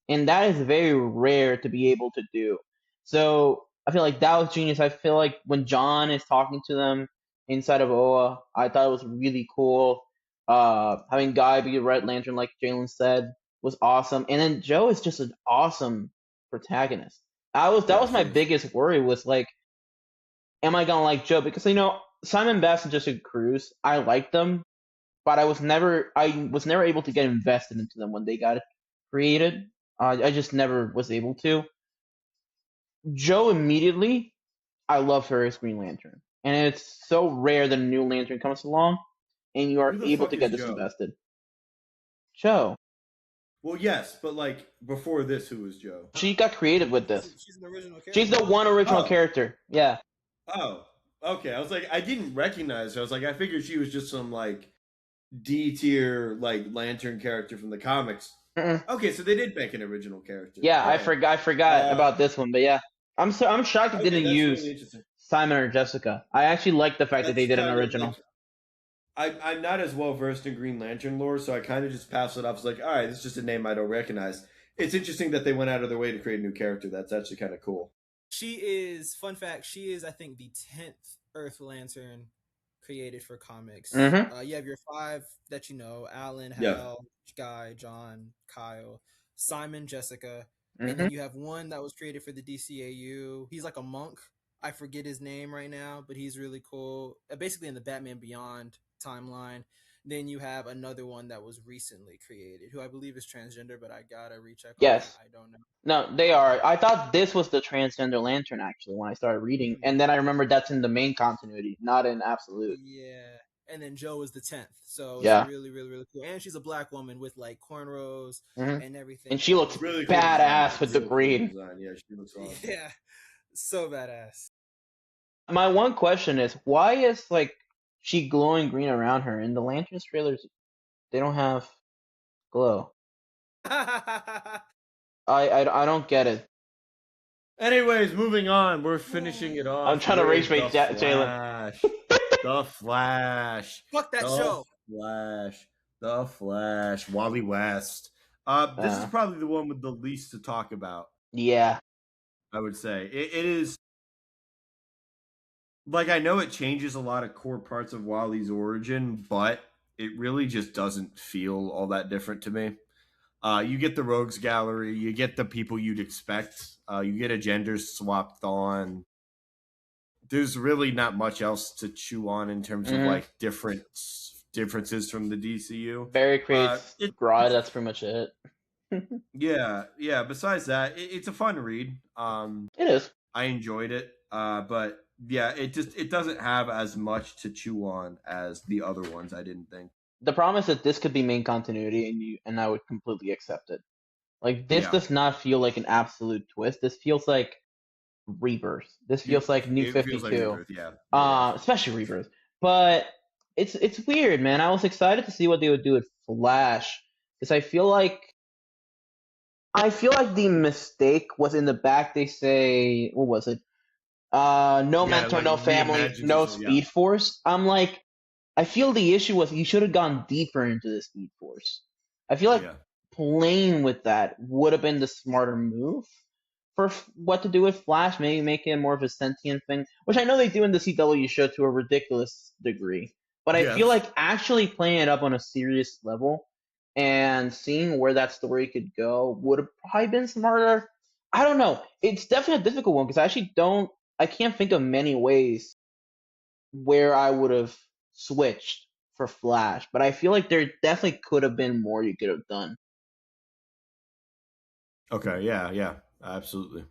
And that is very rare to be able to do. So I feel like that was genius. I feel like when John is talking to them inside of Oa, I thought it was really cool. Having Guy be a Red Lantern, like Jalen said, was awesome. And then Joe is just an awesome protagonist. That was my biggest worry, was like, am I gonna like Joe? Because, you know, Simon Bass and Jessica Cruz, I liked them, but I was never able to get invested into them when they got created. I just never was able to. Joe immediately, I love her as Green Lantern, and it's so rare that a new Lantern comes along, and you are Who the able fuck to is get this Joe? invested. Joe, Well, yes, but like before this, who was Joe? she got created with this. She's an original character. She's the one original Oh. character. Yeah. Oh, okay. I was like, I didn't recognize her. I was like, I figured she was just some like D tier like Lantern character from the comics. Mm-mm. Okay, so they did make an original character. Yeah, I Alright. forgot about this one, but yeah, I'm shocked it Okay, didn't that's use really interesting. Simon or Jessica. I actually like the fact that they That's did an kind of, original. like, I'm not as well versed in Green Lantern lore, so I kind of just passed it off. It's like, all right, this is just a name I don't recognize. It's interesting that they went out of their way to create a new character. That's actually kind of cool. She is, fun fact, she is, I think, the 10th Earth Lantern created for comics. Mhm. You have your 5 that you know: Alan, Yeah. Hal, Guy, John, Kyle, Simon, Jessica. And Mhm. then you have one that was created for the DCAU. He's like a monk. I forget his name right now, but he's really cool. Basically in the Batman Beyond timeline. Then you have another one that was recently created, who I believe is transgender, but I gotta recheck. Yes. I don't know. No, they are. I thought this was the transgender lantern actually when I started reading, and then I remembered that's in the main continuity, not in absolute. Yeah. And then Joe is the 10th. So it's Yeah. really, really, really cool. And she's a black woman with like cornrows Mhm. and everything. And she looks Really cool badass design. with the Really cool green. design. Yeah, she looks awesome. Yeah. So badass. My one question is, why is like she glowing green around her? In the Lanterns trailers, they don't have glow. I don't get it. Anyways, moving on. We're finishing it off. I'm trying to with rage bait The Jalen. Flash. The Flash. Fuck that The show. Flash. The Flash. Wally West. This is probably the one with the least to talk about, Yeah. I would say. It is. Like, I know it changes a lot of core parts of Wally's origin, but it really just doesn't feel all that different to me. You get the rogues gallery, you get the people you'd expect, you get a gender swapped on. There's really not much else to chew on in terms of like differences from the DCU. Barry creates Grodd, that's pretty much it. Yeah. Besides that, it's a fun read. It is. I enjoyed it, but yeah, it doesn't have as much to chew on as the other ones. I didn't think. The problem is that this could be main continuity, and I would completely accept it. Like this does not feel like an absolute twist. This feels like Rebirth. This feels like New 52. Feels like Rebirth, yeah. Especially Rebirth. But it's weird, man. I was excited to see what they would do with Flash because I feel like the mistake was in the back. They say, what was it? No mentor, like no family, no Speed Force. I'm like, I feel the issue was you should have gone deeper into the Speed Force. I feel like playing with that would have been the smarter move for what to do with Flash. Maybe make it more of a sentient thing, which I know they do in the CW show to a ridiculous degree. But I feel like actually playing it up on a serious level and seeing where that story could go would have probably been smarter. I don't know. It's definitely a difficult one because I can't think of many ways where I would have switched for Flash, but I feel like there definitely could have been more you could have done. Okay, yeah, absolutely.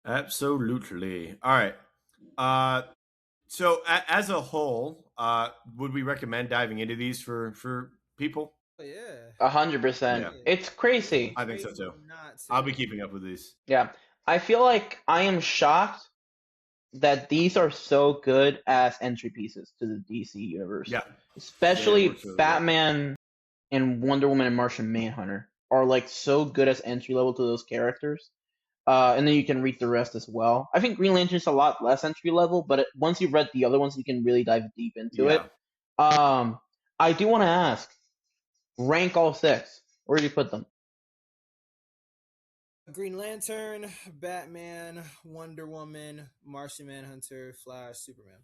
All right. So as a whole, would we recommend diving into these for people? Yeah. 100%. It's crazy. I think so too. I'll be keeping up with these. Yeah. I feel like I am shocked that these are so good as entry pieces to the DC universe. Yeah. Especially Batman and Wonder Woman and Martian Manhunter are like so good as entry level to those characters. And then you can read the rest as well. I think Green Lantern's a lot less entry level, but once you've read the other ones, you can really dive deep into it. I do want to ask, rank all 6. Where do you put them? Green Lantern, Batman, Wonder Woman, Martian Manhunter, Flash, Superman.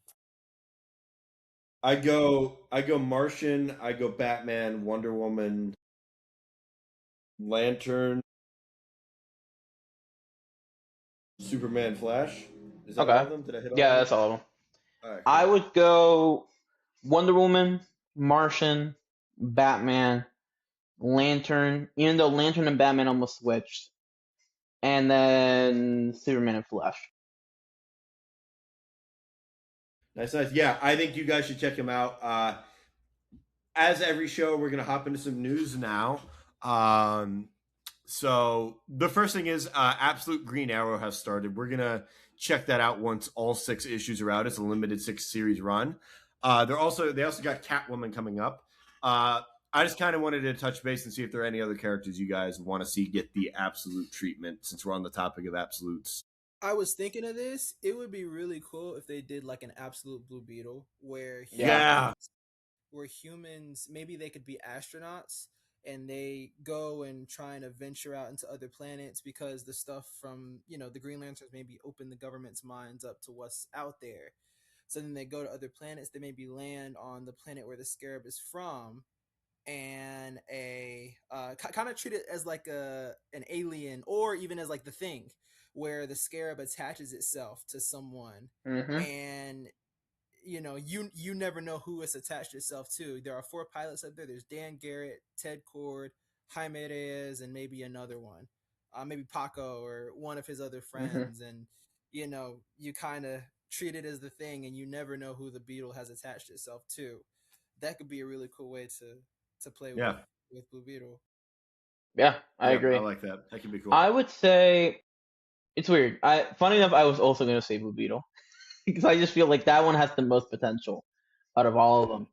I go Martian, I go Batman, Wonder Woman, Lantern, Superman, Flash. Is that all of them? Did I hit all of them? That's all of them. All right, cool. I would go Wonder Woman, Martian, Batman, Lantern, even though Lantern and Batman almost switched, and then Superman and Flash. Nice. Yeah, I think you guys should check him out. As every show, we're going to hop into some news now. So the first thing is Absolute Green Arrow has started. We're going to check that out once all 6 issues are out. It's a limited 6-series run. They also got Catwoman coming up. I just kind of wanted to touch base and see if there are any other characters you guys want to see get the absolute treatment, since we're on the topic of absolutes. I was thinking of this. It would be really cool if they did like an absolute Blue Beetle where humans, maybe they could be astronauts and they go and trying to venture out into other planets because the stuff from, the Green Lanterns maybe open the government's minds up to what's out there. So then they go to other planets. They maybe land on the planet where the Scarab is from, and kind of treat it as like an alien, or even as like the Thing, where the Scarab attaches itself to someone, and you never know who it's attached itself to. There are 4 pilots up there. There's Dan Garrett, Ted Kord, Jaime Reyes, and maybe another one, maybe Paco or one of his other friends. And you kind of treat it as the Thing, and you never know who the Beetle has attached itself to. That could be a really cool way to play with Blue Beetle. Yeah, I agree. I like that. That could be cool. I would say it's weird. Funny enough, I was also going to say Blue Beetle because I just feel like that one has the most potential out of all of them.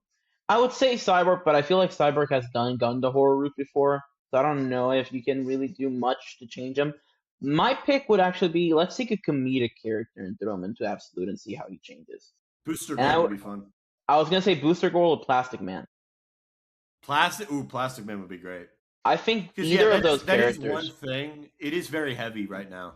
I would say Cyborg, but I feel like Cyborg has gone the horror route before, so I don't know if you can really do much to change him. My pick would actually be, let's take a comedic character and throw him into Absolute and see how he changes. Booster Gold would be fun. I was going to say Booster Gold or Plastic Man. Plastic Man would be great. I think either of those characters. That is one thing. It is very heavy right now.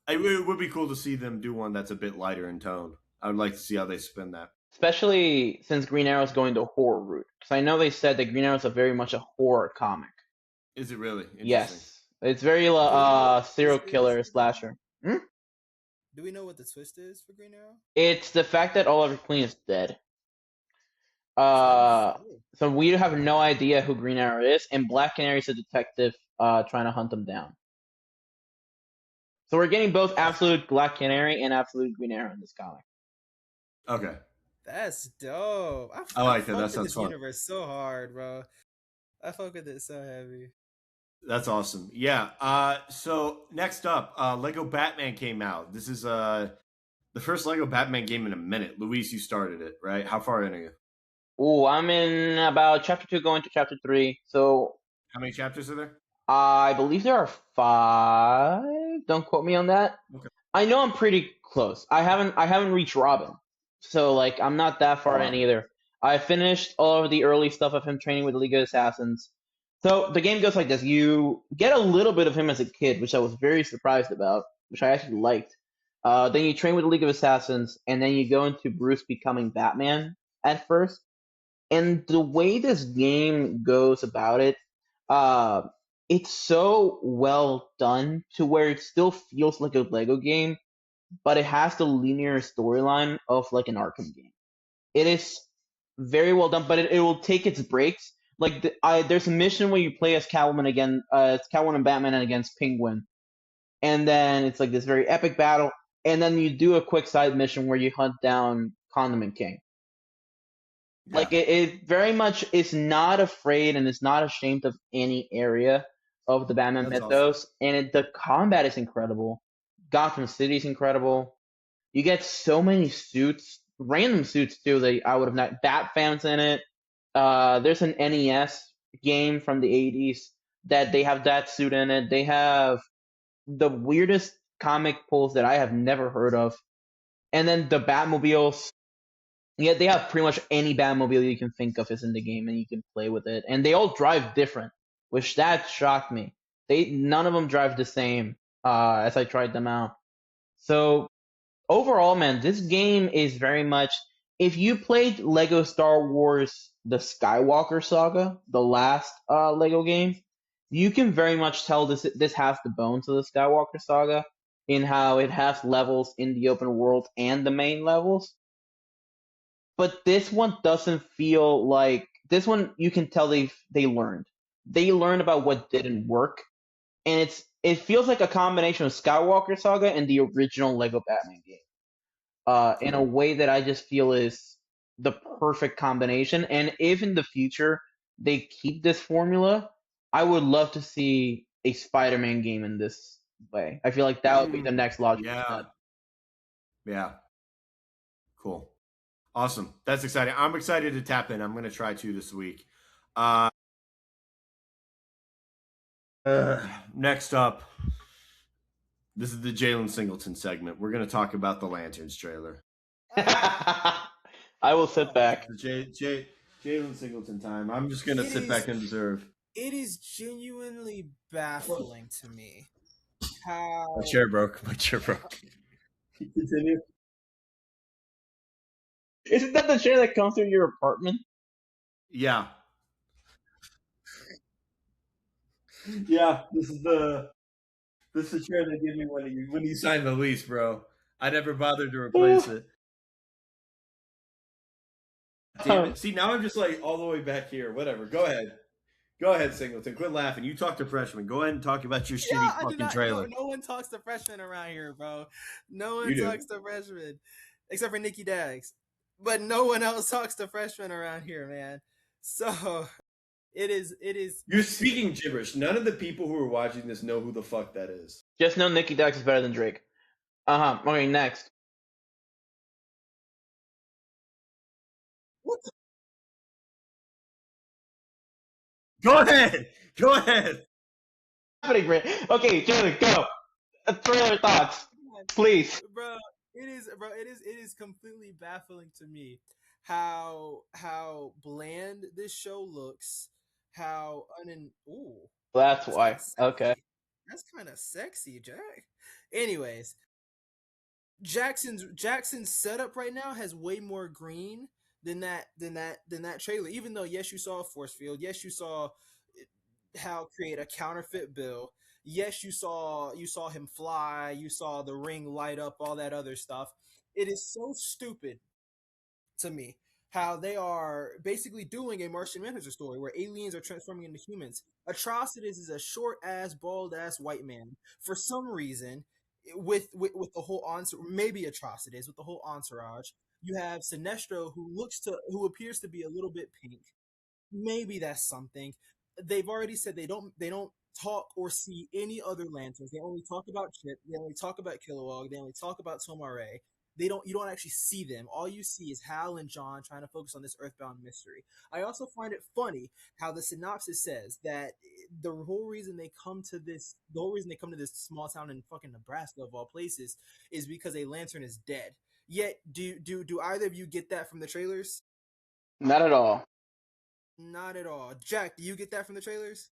It would be cool to see them do one that's a bit lighter in tone. I would like to see how they spin that. Especially since Green Arrow's going the horror route. Because I know they said that Green Arrow's very much a horror comic. Is it really? Yes. It's very serial killer slasher. Do we know what the twist is for Green Arrow? It's the fact that Oliver Queen is dead. So we have no idea who Green Arrow is, and Black Canary is a detective trying to hunt him down. So we're getting both Absolute Black Canary and Absolute Green Arrow in this comic. Okay. That's dope. I like that. That sounds this fun. Universe so hard, bro. I fuck with it so heavy. That's awesome. Yeah. So next up, Lego Batman came out. This is the first Lego Batman game in a minute. Luis, you started it, right? How far in are you? Oh, I'm in about chapter 2 going to chapter 3. So how many chapters are there? I believe there are 5. Don't quote me on that. Okay. I know I'm pretty close. I haven't reached Robin. So like I'm not that far in either. I finished all of the early stuff of him training with the League of Assassins. So the game goes like this. You get a little bit of him as a kid, which I was very surprised about, which I actually liked. Then you train with the League of Assassins, and then you go into Bruce becoming Batman at first. And the way this game goes about it, it's so well done to where it still feels like a Lego game, but it has the linear storyline of like an Arkham game. It is very well done, but it will take its breaks. Like there's a mission where you play as Catwoman again, it's Catwoman and Batman against Penguin, and then it's like this very epic battle, and then you do a quick side mission where you hunt down Condiment King. Yeah. Like it very much is not afraid and is not ashamed of any area of the Batman mythos, awesome. And the combat is incredible. Gotham City is incredible. You get so many suits, random suits too. That I would have not. Bat fans in it. There's an NES game from the 80s that they have that suit in it. They have the weirdest comic pulls that I have never heard of. And then the Batmobiles. Yeah, they have pretty much any Batmobile you can think of is in the game, and you can play with it. And they all drive different, which that shocked me. None of them drive the same as I tried them out. So overall, man, this game is very much. If you played Lego Star Wars: The Skywalker Saga, the last Lego game, you can very much tell this has the bones of the Skywalker Saga in how it has levels in the open world and the main levels. But this one doesn't feel like this one. You can tell they learned. they learn about what didn't work, and it feels like a combination of Skywalker Saga and the original Lego Batman game. In a way that I just feel is the perfect combination. And if in the future they keep this formula, I would love to see a Spider-Man game in this way. I feel like that would be the next logical Yeah. step. Yeah. Cool. Awesome. That's exciting. I'm excited to tap in. I'm going to try to this week. Next up, this is the Jalen Singleton segment. We're going to talk about the Lanterns trailer. I will sit back. Jalen Singleton time. I'm just going to sit back and observe. It is genuinely baffling to me how My chair broke. Continue. Isn't that the chair that comes through your apartment? Yeah. Yeah, this is the chair they gave me when you signed the lease, bro. I never bothered to replace it. Damn it. See, now I'm just like all the way back here. Whatever. Go ahead, Singleton. Quit laughing. You talk to freshmen. Go ahead and talk about your shitty fucking trailer. No one talks to freshmen around here, bro. No one talks to freshmen, except for Nikki Dags. But no one else talks to freshmen around here, man. So it is. You're speaking gibberish. None of the people who are watching this know who the fuck that is. Just know Nikki Dax is better than Drake. Okay, next. What the? Go ahead. Okay, Jalen, go. Trailer thoughts, please. Bro, it is completely baffling to me how bland this show looks. How ooh. That's why. Okay. That's kind of sexy, Jack. Anyways, Jackson's setup right now has way more green than that trailer. Even though yes, you saw a force field. Yes, you saw how create a counterfeit bill. Yes, you saw him fly. You saw the ring light up. All that other stuff. It is so stupid to me how they are basically doing a Martian Manhunter story where aliens are transforming into humans. Atrocitus is a short ass, bald ass white man for some reason. With the whole entourage, maybe Atrocitus with the whole entourage. You have Sinestro who appears to be a little bit pink. Maybe that's something. They've already said they don't talk or see any other lanterns. They only talk about Chip. They only talk about Kilowog. They only talk about Tomare. You don't actually see them. All you see is Hal and John trying to focus on this earthbound mystery. I also find it funny how the synopsis says that the whole reason they come to this small town in fucking Nebraska of all places is because a lantern is dead. Yet do either of you get that from the trailers? Not at all. Not at all. Jack, do you get that from the trailers?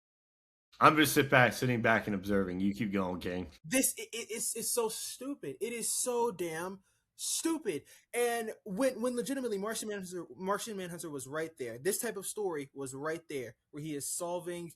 I'm just sitting back and observing. You keep going, King. It's so stupid. It is so damn stupid. And when legitimately Martian Manhunter was right there. This type of story was right there, where he is solving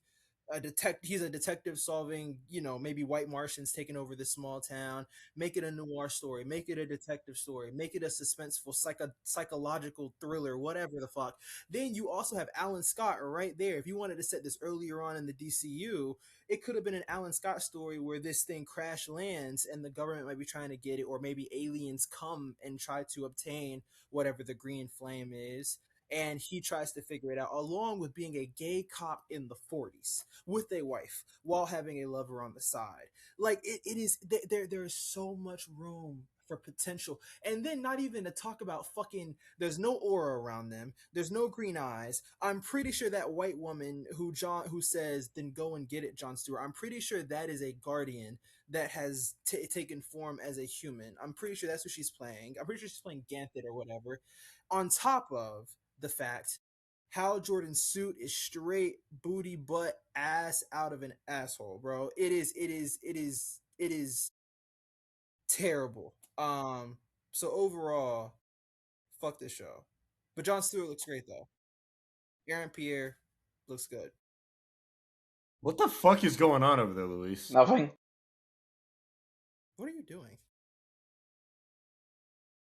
he's a detective solving, maybe white Martians taking over this small town. Make it a noir story, make it a detective story, make it a suspenseful psychological thriller, whatever the fuck. Then you also have Alan Scott right there. If you wanted to set this earlier on in the DCU, it could have been an Alan Scott story where this thing crash lands and the government might be trying to get it, or maybe aliens come and try to obtain whatever the green flame is, and he tries to figure it out, along with being a gay cop in the 40s with a wife while having a lover on the side. Like it is there is so much room for potential. And then not even to talk about fucking, there's no aura around them, there's no green eyes. I'm pretty sure that white woman who says then go and get it, John Stewart, I'm pretty sure that is a guardian that has taken form as a human. I'm pretty sure that's what she's playing. I'm pretty sure she's playing Ganthet or whatever. On top of the fact Hal Jordan's suit is straight booty butt ass out of an asshole, bro. It is terrible. So overall, fuck this show. But John Stewart looks great though. Aaron Pierre looks good. What the fuck is going on over there, Luis? Nothing. What are you doing?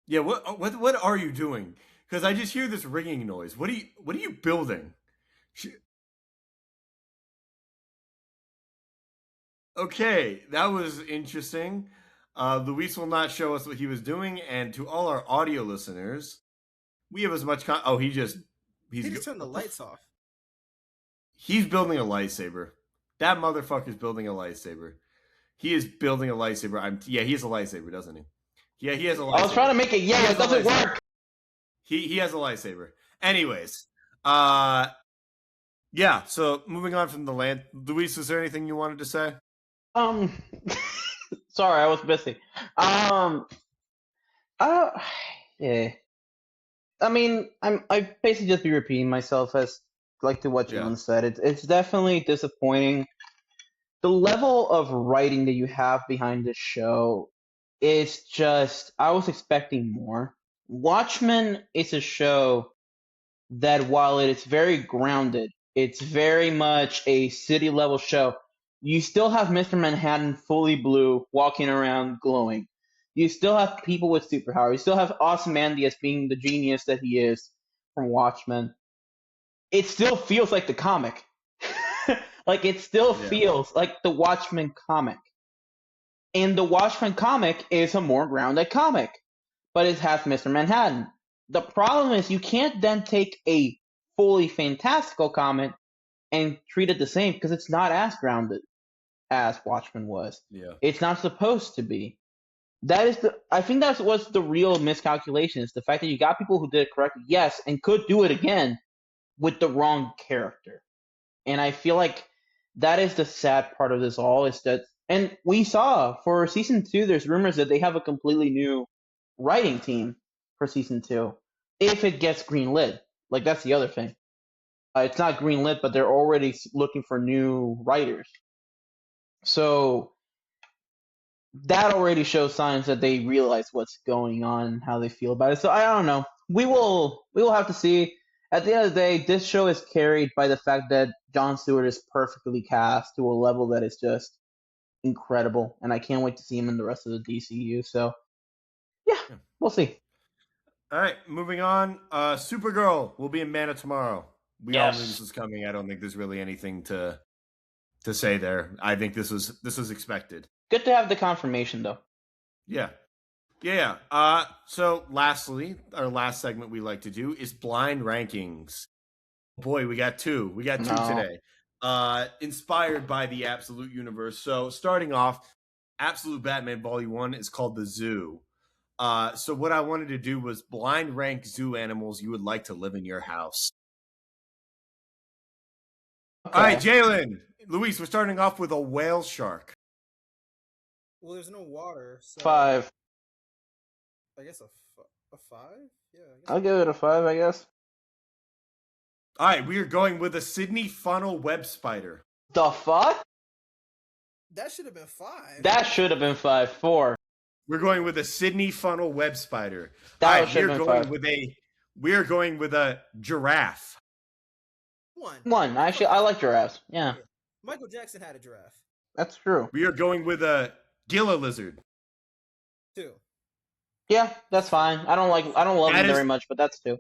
Yeah, what are you doing? Because I just hear this ringing noise. What are you building? Okay, that was interesting. Luis will not show us what he was doing, and to all our audio listeners, we have as much. He just turned the lights off. He's building a lightsaber. That motherfucker's building a lightsaber. He is building a lightsaber. He has a lightsaber, doesn't he? Yeah, he has a lightsaber. I was trying to make it yellow. It doesn't work. He has a lightsaber. Anyways, yeah. So moving on from the land, Luis, is there anything you wanted to say? Sorry, I was busy. Yeah. I mean, I basically just be repeating myself as like to what John said. It's definitely disappointing. The level of writing that you have behind this show is just, I was expecting more. Watchmen is a show that while it is very grounded, it's very much a city level show. You still have Mr. Manhattan fully blue walking around glowing. You still have people with superpower. You still have Ozymandias being the genius that he is from Watchmen. It still feels like the comic. Like, it still feels like the Watchmen comic. And the Watchmen comic is a more grounded comic, but it has Mr. Manhattan. The problem is you can't then take a fully fantastical comic and treat it the same because it's not as grounded as Watchmen was. Yeah. It's not supposed to be. I think that was the real miscalculation, is the fact that you got people who did it correctly, yes, and could do it again with the wrong character. And I feel like that is the sad part of this all, is that, and we saw for season 2, there's rumors that they have a completely new writing team for season 2, if it gets greenlit. Like, that's the other thing. It's not greenlit, but they're already looking for new writers. So that already shows signs that they realize what's going on and how they feel about it. So I don't know. We will have to see. At the end of the day, this show is carried by the fact that Jon Stewart is perfectly cast to a level that is just incredible, and I can't wait to see him in the rest of the DCU. So yeah, we'll see. All right, moving on. Supergirl will be in Man of Tomorrow. We all knew this was coming. I don't think there's really anything to say there. I think this was expected. Good to have the confirmation, though. Yeah. So lastly, our last segment we like to do is blind rankings. Boy, we got two. We got two today. Inspired by the Absolute Universe. So starting off, Absolute Batman Volume 1 is called The Zoo. So what I wanted to do was blind rank zoo animals you would like to live in your house. Okay. All right, Jalen. Luis, we're starting off with a whale shark. Well, there's no water. So 5. I guess a 5? Yeah. I'll give it a 5, I guess. All right, we are going with a Sydney funnel web spider. The fuck? That should have been 5. That should have been 5. 4. We're going with a Sydney funnel web spider. That should have been 5. We're going with a giraffe. 1. Actually, I like giraffes. Yeah. Michael Jackson had a giraffe. That's true. We are going with a Gila lizard. 2. Yeah, that's fine. I don't love them very much, but that's 2.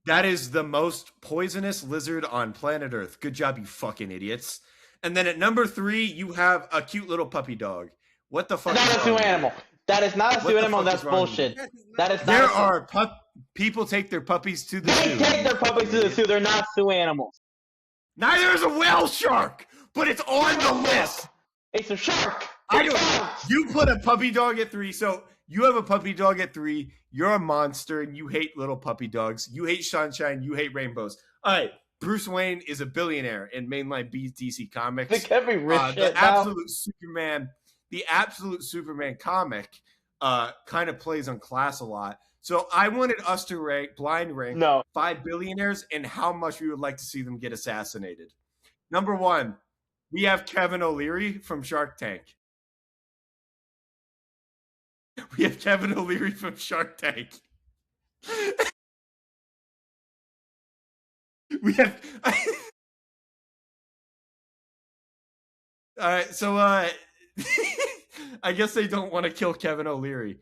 That is the most poisonous lizard on planet Earth. Good job, you fucking idiots. And then at number 3, you have a cute little puppy dog. What the fuck? Not a zoo animal. That is not a zoo animal. That's bullshit. That is not. People take their puppies to the zoo. They take their puppies to the zoo. They're not zoo animals. Neither is a whale shark, but it's on the list. It's a shark. You put a puppy dog at 3, so you have a puppy dog at 3. You're a monster, and you hate little puppy dogs. You hate sunshine. You hate rainbows. All right, Bruce Wayne is a billionaire in mainline DC Comics. They can't be rich. The Absolute Superman comic kind of plays on class a lot. So I wanted us to blind rank 5 billionaires and how much we would like to see them get assassinated. Number 1, we have Kevin O'Leary from Shark Tank. We have Kevin O'Leary from Shark Tank. We have... All right, so I guess they don't want to kill Kevin O'Leary.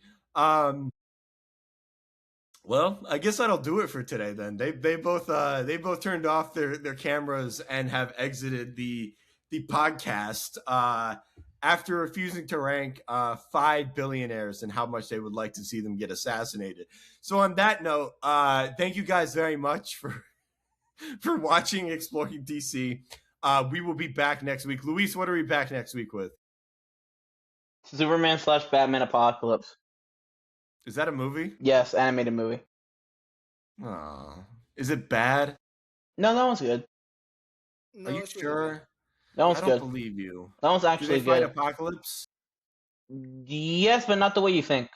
Well, I guess that'll do it for today then. They both turned off their cameras and have exited the podcast. after refusing to rank 5 billionaires and how much they would like to see them get assassinated. So on that note, thank you guys very much for watching Exploring DC. We will be back next week. Luis, what are we back next week with? Superman / Batman Apocalypse. Is that a movie? Yes, animated movie. Is it bad? No, that one's good. No, Are you it's really sure? good. That one's I don't good. believe you. That one's Do actually they fight good. Apocalypse? Yes, but not the way you think.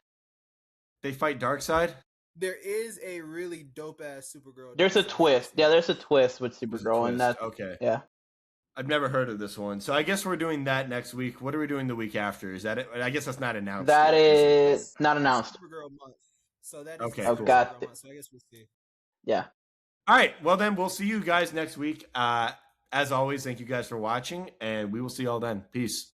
They fight Darkseid? There is a really dope ass Supergirl. There's a Darkseid twist. fight. Yeah, there's a twist with There's a Supergirl, and twist. that. Okay. Yeah. I've never heard of this one. So I guess we're doing that next week. What are we doing the week after? Is that it? I guess that's not announced. That yet, is it? is not announced. Supergirl month. So that is Okay, the cool. Got Supergirl it. month, so I guess we'll see. Yeah. All right. Well, then we'll see you guys next week. As always, thank you guys for watching, and we will see you all then. Peace.